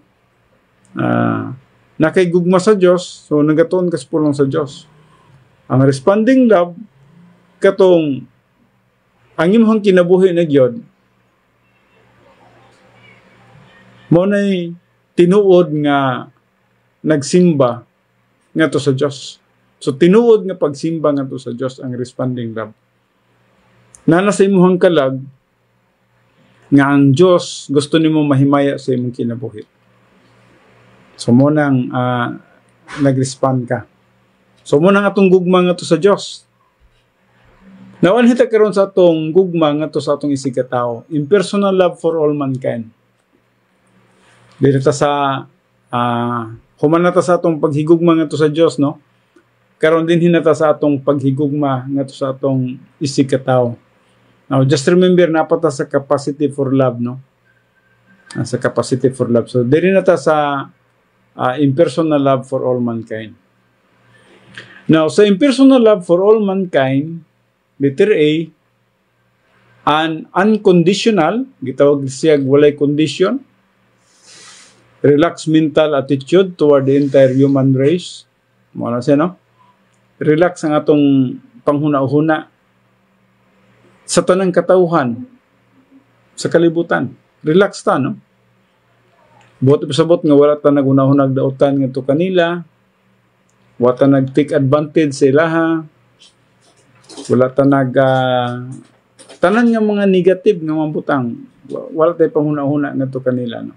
Nakaigugma sa Diyos, so nagatuon ka sa pulong sa Diyos. Ang responding love, katong ang imong kinabuhi na gyud, mo na'y tinuod nga nagsimba nga to sa Diyos. So tinuod nga pagsimba nga to sa Diyos ang responding love. Nana sa imong kalag nga ang Diyos gusto nimo mahimaya sa imong kinabuhi. So mo nang nag-respond ka. So mo nang atong gugma nga to sa Dios. Nawan hita karon sa atong gugma nga to sa atong isig ka tawo. Impersonal love for all mankind. Dito ta sa human na ta sa atong paghigugma nga to sa Dios, no? Karon din hinata sa atong paghigugma nga to sa atong isig ka tawo. Now just remember napata sa capacity for love, no? Sa capacity for love. So diri na ta sa impersonal love for all mankind. Now, sa impersonal love for all mankind, letter A, an unconditional, gitawag siya walay condition, relaxed mental attitude toward the entire human race. Muna siya, no? Relax ang atong panghuna-huna sa tanang katauhan, sa kalibutan. Relax ta, no? Buot pasabot nga wala ta nagunahunag dautan nga to kanila, wala ta nag-take advantage sa ilaha, wala ta tanan nga mga negative nga mambutang, wala tay panghuna-huna nga to kanila, no?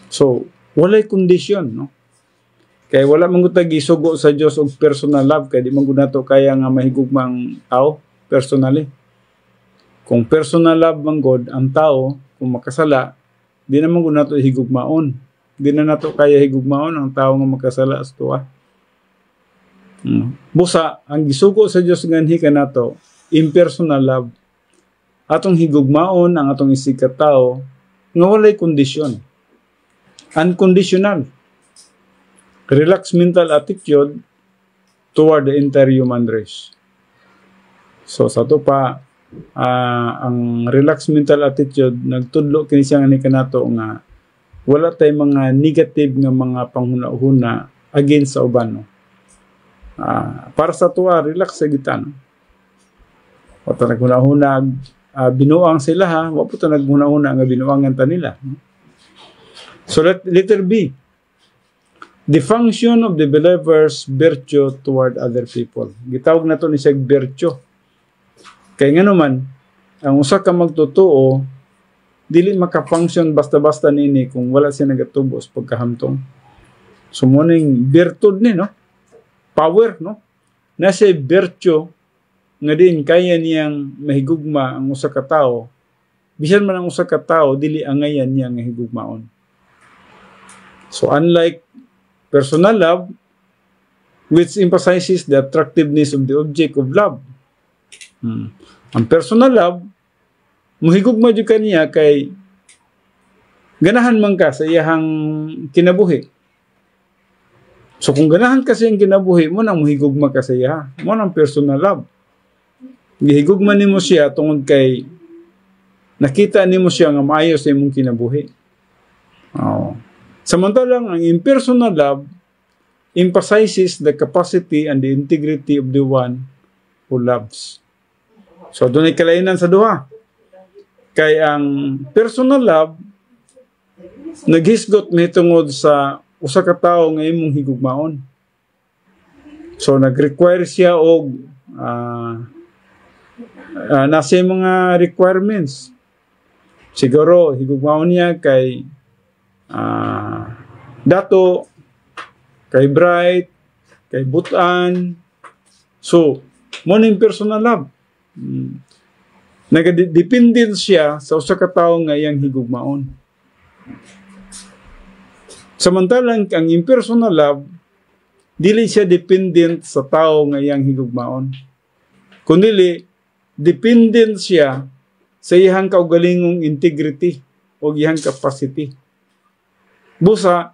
So walay kondisyon, no? Kaya wala man gud gisugo sa Dios og personal love, kay di man gud nato kaya nga mahigugmang tao personally. Kung personal love man gud ang tao, kung makasala, di naman kung nato higugmaon. Di na nato kaya higugmaon ang tao nga makasala sa tuwa. Busa, ang gisugo sa Diyos nganhi ka nato, impersonal love. Atong higugmaon ang atong isig ka tao nga walay kondisyon. Unconditional. Relaxed mental attitude toward the entire human race. So, sa to pa, ang relaxed mental attitude nagtudlo kini siya nga ni kanato nga wala tay mga negative nga mga panghuna-huna against sa uban, no? Para sa tuwa relax sa gitan, o ta naghuna-huna binuang sila, ha, wa po ta naghuna-huna nga binuangan ta nila, no? So letter B, The function of the believer's virtue toward other people. Gitawag na to ni siya virtue. Kaya nga naman, ang usa ka magtotoo, dili maka-function basta-basta nini kung wala siya nagatubo sa pagkahamtong. So, muning virtud ni, no? Power, no? Nasa virtue, nga din kaya niyang mahigugma ang usa ka tawo. Bisan man ang usa ka tawo, dili angayan niya nga higugmaon. So, unlike personal love, which emphasizes the attractiveness of the object of love. Ang personal love, muhigugma jud kaniya kay ganahan man ka sa iyahang kinabuhi. So kung ganahan kasi ang kinabuhi mo nang muhigugma ka sa iya, mo nang personal love. Gihigugma nimo siya tungod kay nakita nimo siya nga maayo sa imong kinabuhi. Samantalang ang impersonal love emphasizes the capacity and the integrity of the one who loves. So doon ay kalainan sa duha. Kay ang personal love naghisgot mahitungod sa usa ka tawo nga imong higugmaon. So nag-require siya og nasa mga requirements. Siguro higugmaon niya kay dato, kay bright, kay butan. So mo ning personal love. Nagadependent siya sa usa ka tawo nga iyang higugmaon. Samantalang ang impersonal love, dili siya dependent sa tawo nga iyang higugmaon. Kundi dependent siya sa iyang kaugalingong integrity o iyang capacity. Busa,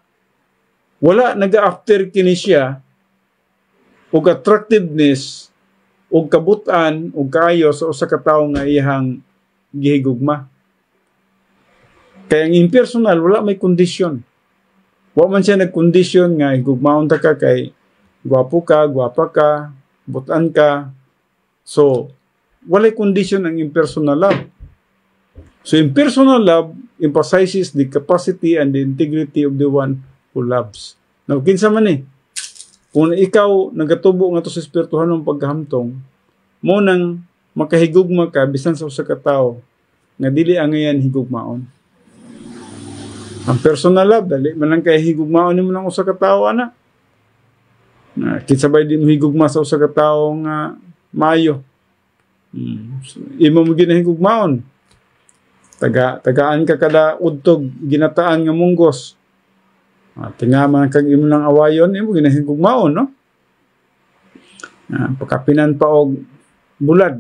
wala naga-after kini siya og attractiveness og kabutan og kaayo sa usa ka tawo nga iyang gihigugma. Kaya ang impersonal wala may kondisyon. Wa man siya nagkondisyon nga higugmaon ta ka kay gwapo ka, gwapa ka, butan ka. So, walay kondisyon ang impersonal love. So, impersonal love emphasizes the capacity and the integrity of the one who loves. Now, kinsa man kung ikaw nagatubo nga to sa espirituhanong pagkahamtong, mo nang makahigugma ka bisan sa usa ka tawo nga dili angayan higugmaon. Ang personal love, dali man lang kay higugmaon nimo ng usa ka tawo ana. Kinsabay din mo higugma sa usa ka tawo nga maayo. So, imo mo ginahigugmaon. Tagaan ka kada udtog ginataan nga munggos. Tingaman kag imo nang awayon, imo ginahigugmaon, no? Pakapinan pa og bulad.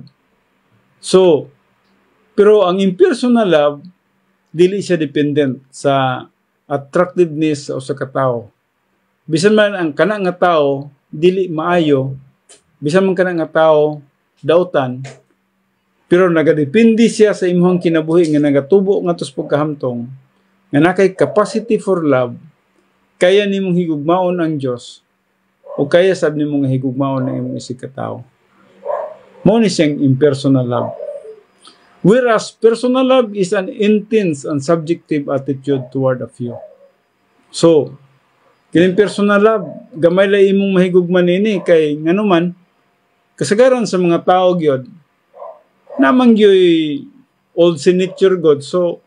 So, pero ang impersonal love, dili siya dependent sa attractiveness sa usa ka tawo. Bisan man ang kana nga tawo dili maayo, bisan man kana nga tawo dautan, pero nagadepende siya sa imong kinabuhi nga nagatubo nga tos pagkahamtong nga nakay capacity for love, kaya nimong higugmaon ang Dios o kaya sab nimo nga higugmaon ang imong isig ka tawo. Mao ni siyang impersonal love. Whereas personal love is an intense and subjective attitude toward a few. So, kining personal love, gamay la imong mahigugman nini kay nganuman kasagaran sa mga tao gyud namang gyoy old signature God. So,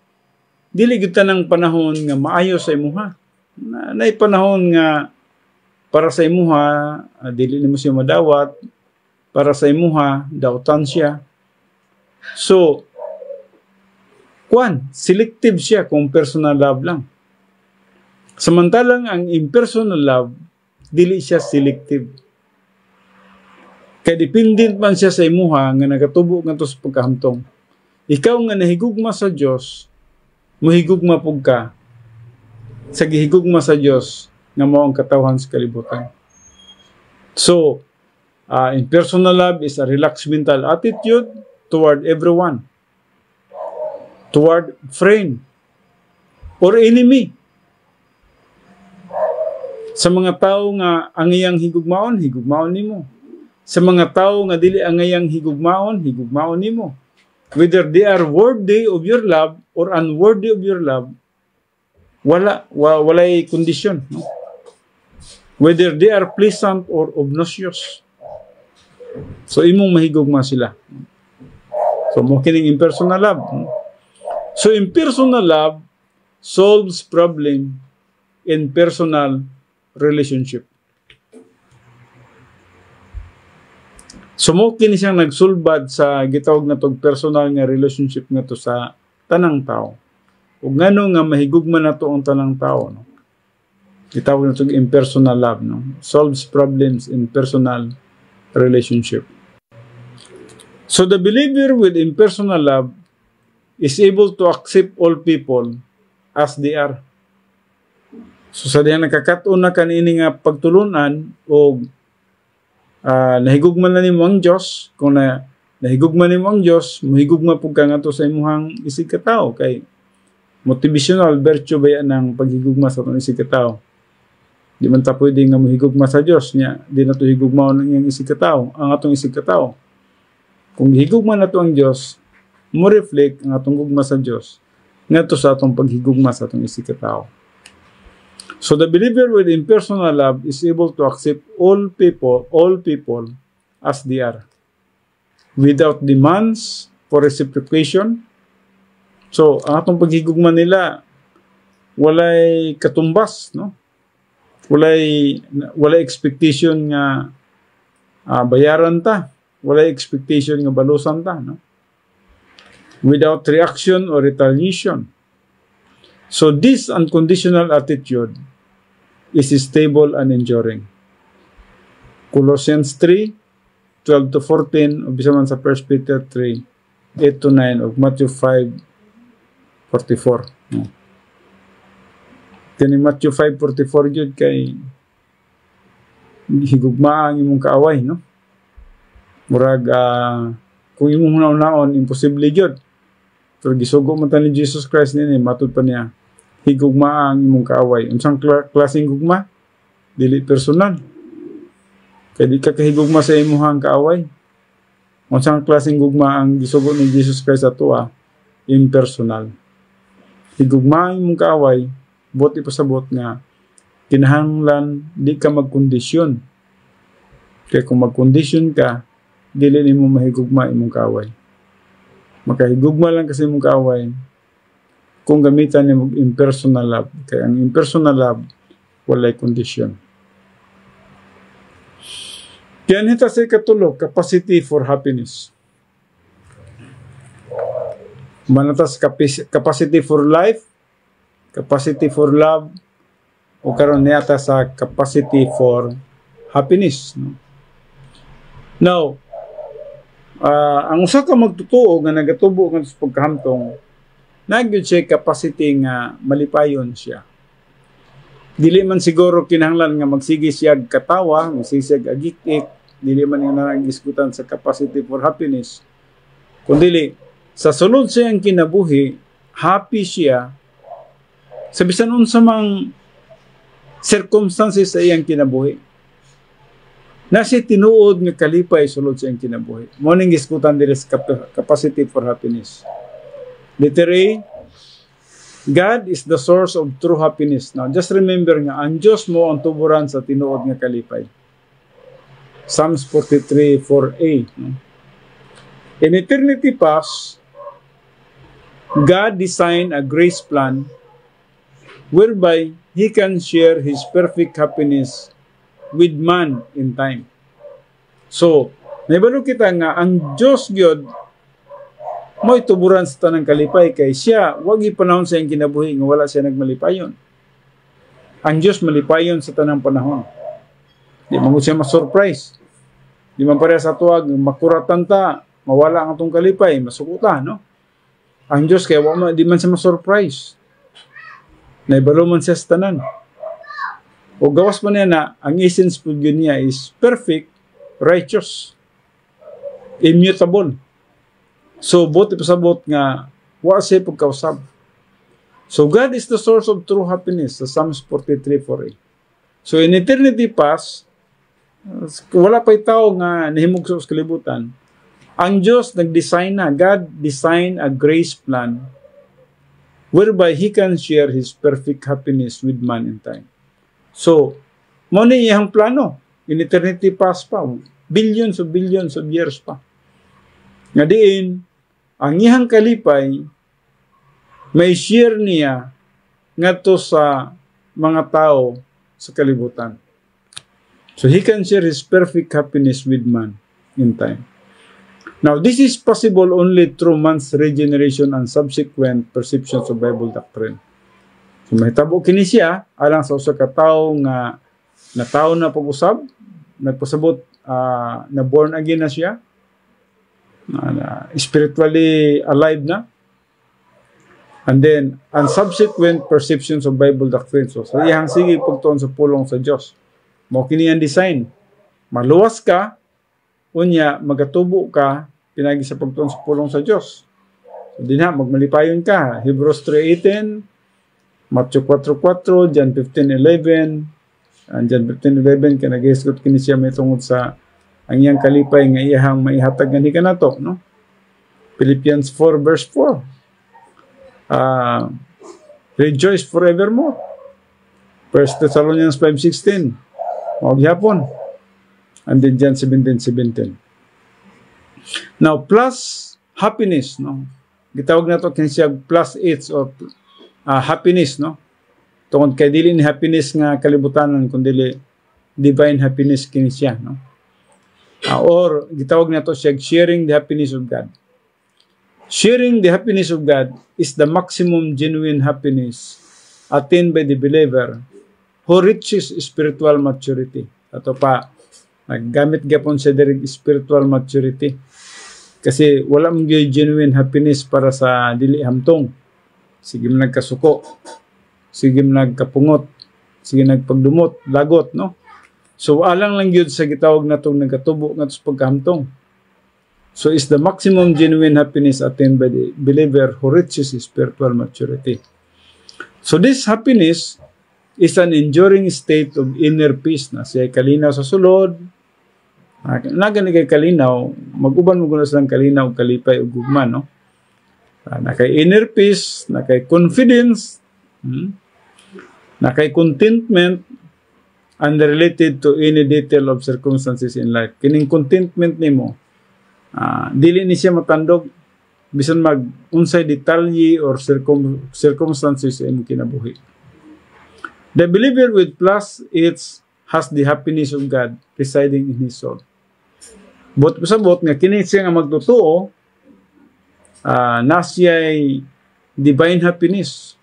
dili gyud tanang panahon nga maayo sa imuha. Nay panahon nga para sa imuha, dili nimo siya madawat, para sa imuha dawtan siya. So, selective siya kung personal love lang. Samantalang ang impersonal love, dili siya selective. Kaya dependent man siya sa imuha nga nagatubo nga to sa pagkahamtong. Ikaw nga nahigugma sa Dios, mohigugma pug ka sa gihigugma sa Dios nga mao ang katawhan sa kalibutan. So, impersonal love is a relaxed mental attitude toward everyone, toward friend or enemy. Sa mga tao nga ang iyang higugmaon, higugmaon nimo. Sa mga tao nga dili ang iyang higugmaon, higugmaon nimo. Whether they are worthy of your love or unworthy of your love, walay kondisyon. No? whether they are pleasant or obnoxious. So imong mahigugma sila. So mo kining impersonal love. So impersonal love solves problem in personal relationship. So mo kini siyang nagsulbad sa gitawag na tog personal nga relationship nga to sa tanang tao. Ug ngano nga mahigugma na to ang tanang tao, no? Gitawag na tog impersonal love, no? Solves problems in personal relationship. So the believer with impersonal love is able to accept all people as they are. So sa diyan nakakatun na kanini nga pagtulunan o nahigugman na nimo ang Dios. Kung nahigugman nimo ang Dios, mahigugma pud ka ngadto sa imong isig ka tawo kay motivational virtue ba yan ng paghigugma sa itong isig ka tawo. Di man ta pwede nga mahigugma sa Dios nya, di na to higugma ng iyang isig ka tawo, ang atong isig ka tawo. Kung higugma na to ang Dios, mo reflect ang atong gugma sa Dios ngadto sa atong paghigugma sa atong isig ka tawo. So the believer with impersonal love is able to accept all people as they are, without demands for reciprocation. So ang atong paghigugma nila walay katumbas, no? Walay expectation nga bayaran ta, walay expectation nga balusan ta, no? Without reaction or retaliation. So this unconditional attitude is stable and enduring. Colossians 3:12 to 14, o bisa man sa 1 Peter 3:8 to 9, o Matthew 5:44. Kani Matthew 5:44 jud kay higugma ang imong kaaway, no? Murag kung imong naon imposible jud. Pero gisugo man ta ni Jesus Christ nini, matud pa niya, higugma ang imong kaaway. Unsang klaseng gugma? Dili personal. Kaya di ka kahigugma sa imong kaaway. Unsang klaseng gugma ang gisugo ni Jesus Christ ato impersonal. Higugma ang imong kaaway, bot ipasabot nga kinahanglan di ka magkondisyon. Kaya kung magkondisyon ka, dili nimo mahigugma imong kaaway. Makahigugma lang kasi imong kaaway kung gamitan nimo impersonal love. Kaya ang impersonal love walay kondisyon. Kaya nita sa ikatulo, capacity for happiness. Manatas capacity for life, capacity for love, o karon niyata sa capacity for happiness. No? Now, ang usa ka magtutuo nga nagatubo nga sa pagkahamtong, nagyud siya capacity nga malipayon siya. Dili man siguro kinahanglan nga magsige siya katawa, magsige siya agik-ik, dili man nga nagisgutan sa capacity for happiness. Kundi sa sulod sa iyang kinabuhi, happy siya sa bisan unsa mang circumstances sa iyang kinabuhi. Nasi tinuod nga kalipay sulod sa iyang kinabuhi. Mo ning gisgutan diri sa capacity for happiness. Letter A, God is the source of true happiness. Now, just remember nga, ang Diyos mo ang tuburan sa tinuod nga kalipay. Psalms 43:4a. In eternity past, God designed a grace plan whereby He can share His perfect happiness with man in time. So, naibalo kita nga, ang Diyos gyud mo ituburan sa tanang kalipay kay siya, wag ipanahon sa iyang kinabuhi nga wala siya nagmalipayon. Ang Diyos malipayon sa tanang panahon. Di man siya ma-surprise. Di man pareha sa tuwag, makuratan ta, mawala ang atong kalipay, masukuta, no? Ang Diyos kaya di man siya ma-surprise. Naibalo man siya sa tanan. O gawas man niya na, ang essence po niya is perfect, righteous, immutable. So, buti pasabot nga, wa siya pagkausap. So, God is the source of true happiness, sa Psalms 43:4a. So, in eternity past, wala pa'y tao nga nahimog sa kalibutan. Ang Diyos nag-design na, God designed a grace plan whereby He can share His perfect happiness with man in time. So, Mo ni iyang plano. In eternity past pa. Billions of years pa. Nga diin, ang iyang kalipay, may share niya ngadto sa mga tao sa kalibutan. So he can share his perfect happiness with man in time. Now, this is possible only through man's regeneration and subsequent perceptions of Bible doctrine. So mahitabo kini siya alang sa usa ka tawo nga na tawo na pag-usab, nagpasabot na born again na siya, spiritually alive na. And then, ang subsequent perceptions of Bible doctrine. So, sa iyang sige pagtuon sa pulong sa Diyos. Mao kini ang design. Maluwas ka, unya, magatubo ka, pinagi sa pagtuon sa pulong sa Diyos. So, dinha, magmalipayon ka. Hebrews 3:18, Matthew 4:4, John 15:11, and John 15:11, ka nag-iskot kini siya may tungod sa ang iyang kalipay nga iyahang maihatag nga ka na to, no? Philippians 4:4. Rejoice forevermore. 1 Thessalonians 5:16. Magyapon. And then John 17:17. Now, plus happiness, no? Gitawag na to kinsiya plus it's or happiness, no? Tungod kay dili ni happiness nga kalibutanan kundi divine happiness kinsiya, no? Or gitawag na to siya sharing the happiness of God. Sharing the happiness of God is the maximum genuine happiness attained by the believer who reaches spiritual maturity. Ato pa, naggamit gapon sa direct spiritual maturity. Kasi wala mong genuine happiness para sa dili hamtong. Sige mo nagkasuko, sige mo nagkapungot, sige nagpagdumot, lagot, no? So, alang lang yun sa gitawag na itong nagkatubo nga sa pagkahamtong. So, is the maximum genuine happiness attained by the believer who reaches spiritual maturity. So, this happiness is an enduring state of inner peace na siya kalinaw sa sulod. Nagani kay kalinaw, mag-uban mo guna silang kalinaw, kalipay, o gugma, no? Na kay inner peace, na kay confidence, na kay contentment, and related to any detail of circumstances in life. Kining contentment nimo, dili ni siya matandog bisan mag-unsay detalye or circumstances sa imong kinabuhi. The believer with plus it's has the happiness of God residing in his soul. But pasabot nga kini siya nga magtotoo, na siya'y divine happiness.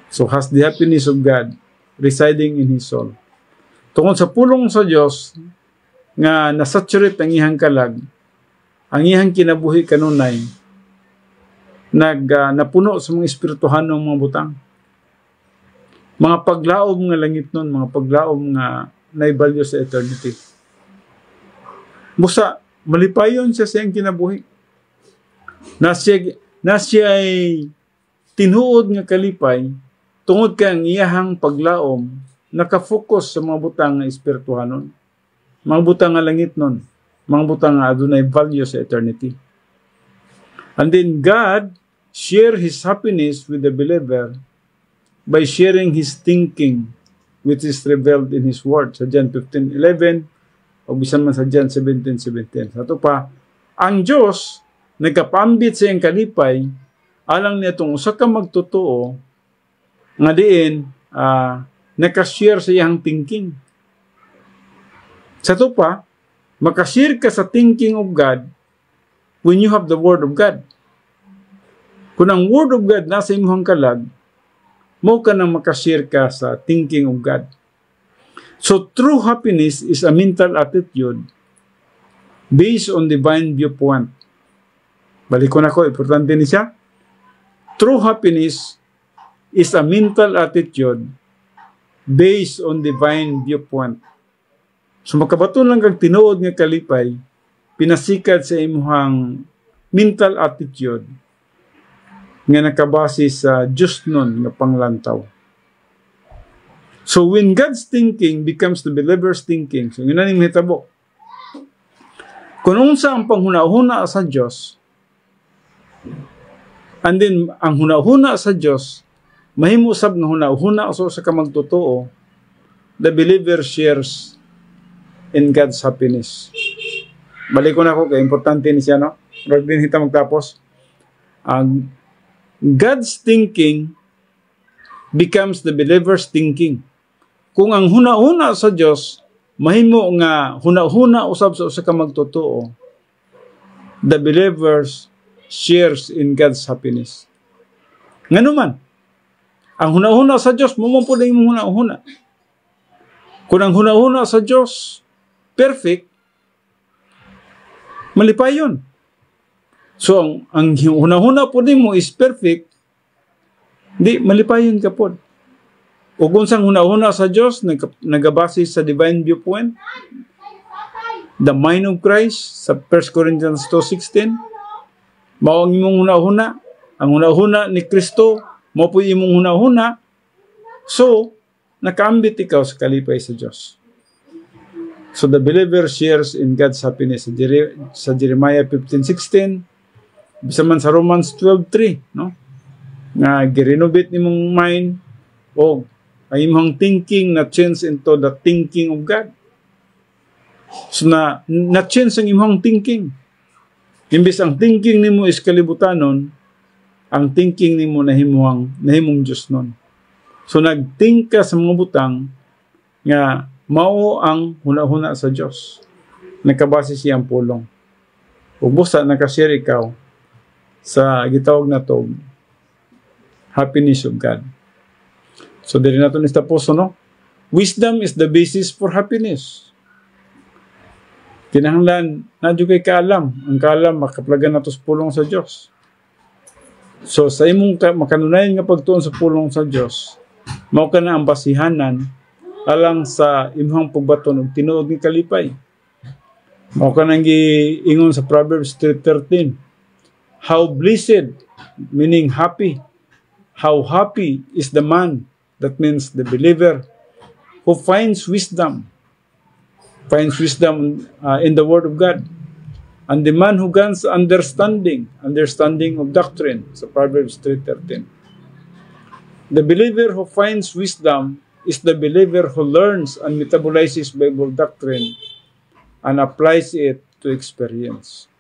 So has the happiness of God residing in his soul. Tungod sa pulong sa Dios nga nasaturate ang iyang kalag, ang iyang kinabuhi kanunay, napuno sa mga espirituhanong mga butang. Mga paglaom nga langit nun, mga paglaom nga naibalyo sa eternity. Musa, malipayon siya sa iyang kinabuhi. Na siya ay tinuod nga kalipay, tungod kang iyahang paglaom, nakafocus sa mga butang nga espirituhanon. Mga butang nga langit nun. Mga butang nga adunay value sa eternity. And then God share His happiness with the believer by sharing His thinking which is revealed in His Word. Sa John 15:11 o bisan man sa John 17:17. Sa ito pa, ang Diyos nagkapambit sa iyang kalipay alang niya itong usa ka magtotoo nga diin nakashare sa iyang thinking. Sa ito pa, makashare ka sa thinking of God when you have the Word of God. Kung ang Word of God nasa imong kalag, mo ka nang makashare ka sa thinking of God. So true happiness is a mental attitude based on divine viewpoint. Balik ko na ko, importante ni siya. True happiness is a mental attitude based on divine viewpoint. So makabaton lang kag tinuod nga kalipay, pinasikat sa imuhang mental attitude nga nakabase sa Diyos nun nga panglantaw. So when God's thinking becomes the believer's thinking, so yun na ning hitabo. Kung unsa ang panghuna-huna sa Diyos, and then ang huna-huna sa Diyos, mahimo sab nga huna-huna sa kamagtotoo, the believer shares in God's happiness. Balik ko na ako, kaya importante ni siya, no? Rag din hita magtapos. God's thinking becomes the believer's thinking. Kung ang huna-huna sa Diyos, mahimo nga huna-huna usab sa usa ka magtotoo, the believers shares in God's happiness. Ngano man, ang huna-huna sa Diyos, mo po na yung huna-huna. Kung ang huna-huna sa Diyos, perfect, malipay yun. So, ang huna-huna po din mo is perfect, di, malipay yun ka po. O kung sang huna-huna sa Diyos, nagabase sa divine viewpoint, the mind of Christ, sa 1 Corinthians 2:16, mao ang imong huna-huna, ang huna-huna ni Kristo, mao po imong huna-huna, so, nakaambit ikaw sa kalipay sa Diyos. So, the believer shares in God's happiness. Sa Jeremiah 15:16, bisa man sa Romans 12:3, no? Nga, girenovate ni mong mind, o ay imong thinking na change into the thinking of God. So, na-change ang imong thinking. Imbis ang thinking nimo is kalibutanon, ang thinking nimo nahimong Diyos nun. So, nag-think ka sa mga butang nga mao ang huna-huna sa Diyos. Nagkabase siyang pulong. Ubusa, nakashare ikaw sa gitawag na to, happiness of God. So, diri natin istaposo, no? Wisdom is the basis for happiness. Kinahanglan, nadyo kay kaalam. Ang kaalam, makaplagan na to sa pulong sa Diyos. So, sa imong makanunayan nga pagtuon sa pulong sa Diyos, mao ka na ang basihanan alang sa imong pagbaton og tinuod ni kalipay. Mao ka nang giingon sa Proverbs 3:13. How blessed, meaning happy. How happy is the man, that means the believer, who finds wisdom in the Word of God. And the man who gains understanding of doctrine, sa Proverbs 3:13. The believer who finds wisdom is the believer who learns and metabolizes Bible doctrine and applies it to experience.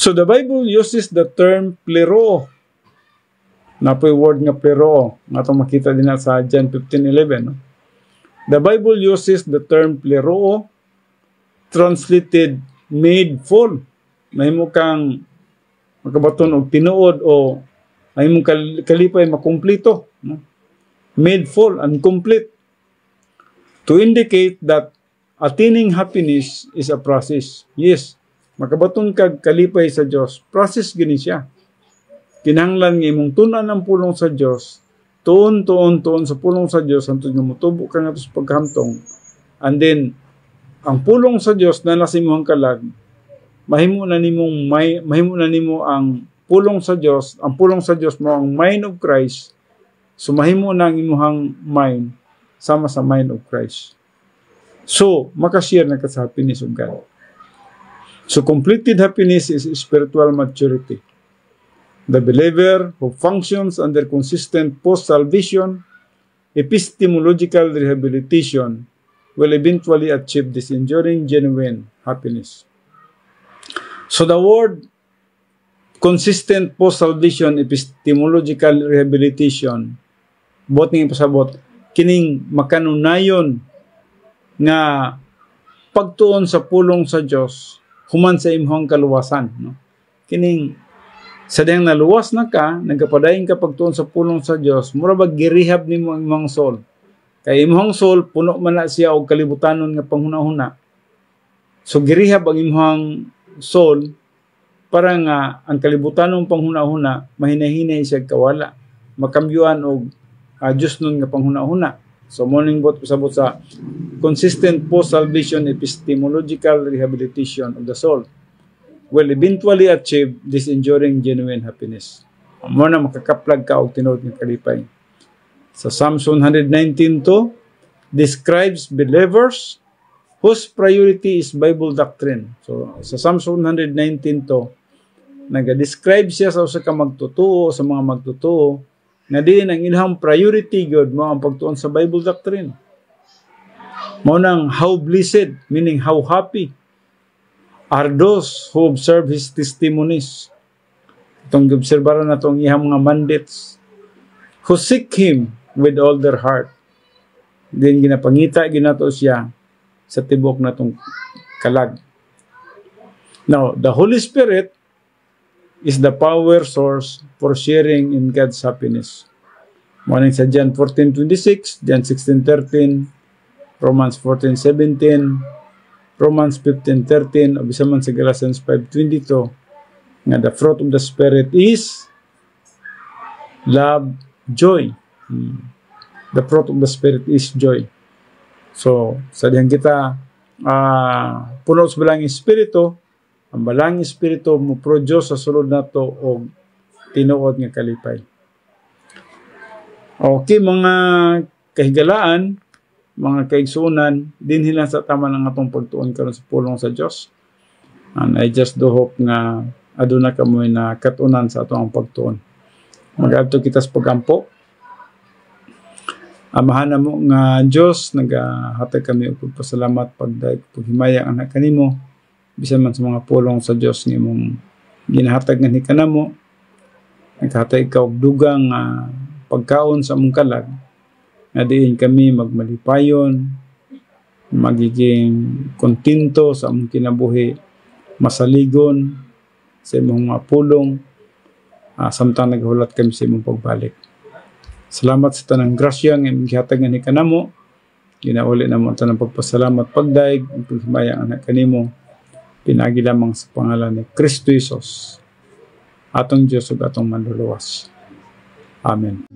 So the Bible uses the term plero. Na po yung word nga plero. Nga itong makita din na sa John 15:11. No? The Bible uses the term plero, translated made full. Mahimo kang makabaton og tinuod o mahimong kalipay makumplito. No? Made full and complete. To indicate that attaining happiness is a process. Yes, makabaton kag kalipay sa Dios, process gini siya. Kinahanglan nga imong tunan ang pulong sa Dios, tuon sa pulong sa Dios hangtod nga motubo ka nga sa paghamtong. And then ang pulong sa Dios na nasa imong kalag, mahimo na nimo ang pulong sa Dios, ang pulong sa Dios mo ang mind of Christ. So mahimo na ang imong mind sama sa mind of Christ. So makashare na ka sa happiness of God. So completed happiness is spiritual maturity. The believer who functions under consistent post-salvation, epistemological rehabilitation will eventually achieve this enduring, genuine happiness. So the word consistent post-salvation, epistemological rehabilitation, bot nga pasabot, kining makanunayon nga pagtuon sa pulong sa Dios human sa imong kaluwasan. No? Kining sa diyang naluwas na ka, nagkapadayon ka pagtuon sa pulong sa Diyos, mura ba girehab ni mo ang imong soul? Kaya imong soul, puno man na siya o kalibutanon nga panghuna-huna. So girehab ang imong soul, para nga ang kalibutanon panghuna-huna, mahinahinay siya kawala. Makambyuan o Diyos nun nga panghuna-huna. So morning bot pasabot sa consistent post-salvation epistemological rehabilitation of the soul will eventually achieve this enduring genuine happiness. Mo na makakaplag ka og tinuod nga kalipay. Sa Psalms 119:2 describes believers whose priority is Bible doctrine. So sa Psalms 119:2 naga-describe siya sa usa ka magtutuo, sa mga magtutuo nga diin ang ilang priority God mo ang pagtuon sa Bible doctrine. Mo nang how blessed, meaning how happy are those who observe His testimonies. Itong obserbaran na itong ihang mga mandates, who seek Him with all their heart. Then ginapangita, ginato siya sa tibok na itong kalag. Now, the Holy Spirit is the power source for sharing in God's happiness. Morning sa John 14:26, John 16:13, Romans 14:17, Romans 15:13, o bisa man sa Galatians 5:22, nga the fruit of the Spirit is love, joy. The fruit of the Spirit is joy. So, sa diyan kita puno sa balang Espiritu, ang balang Espiritu mo produce sa sulod nato og tinuod nga kalipay. Okay, mga kahigalaan, mga kaigsunan, dinhi lang sa tama ng atong pagtuon karon sa pulong sa Dios. And I just do hope nga aduna kamoy na katunan sa atong pagtuon. Mag-adto kita sa pagampo. Amahan na mo nga Dios, nagahatag kami og pasalamat pagdayeg paghimaya ang anak kanimo bisan man sa mga pulong sa Dios nga imong ginahatag nga ni kanamo. Naghatag ka og dugang pagkaon sa among kalag, nga diin kami magmalipayon, magiging kontento sa among kinabuhi, masaligon sa imong mga pulong, samtang naghulat kami sa imong pagbalik. Salamat sa tanang grasya nga imong gihatag nga ni kanamo. Ginauli na mo ang tanang pagpasalamat pagdaig, ang paghimaya ang anak kanimo, pinagi lamang sa pangalan ni Kristo Jesus, atong Diyos ug atong manluluwas. Amen.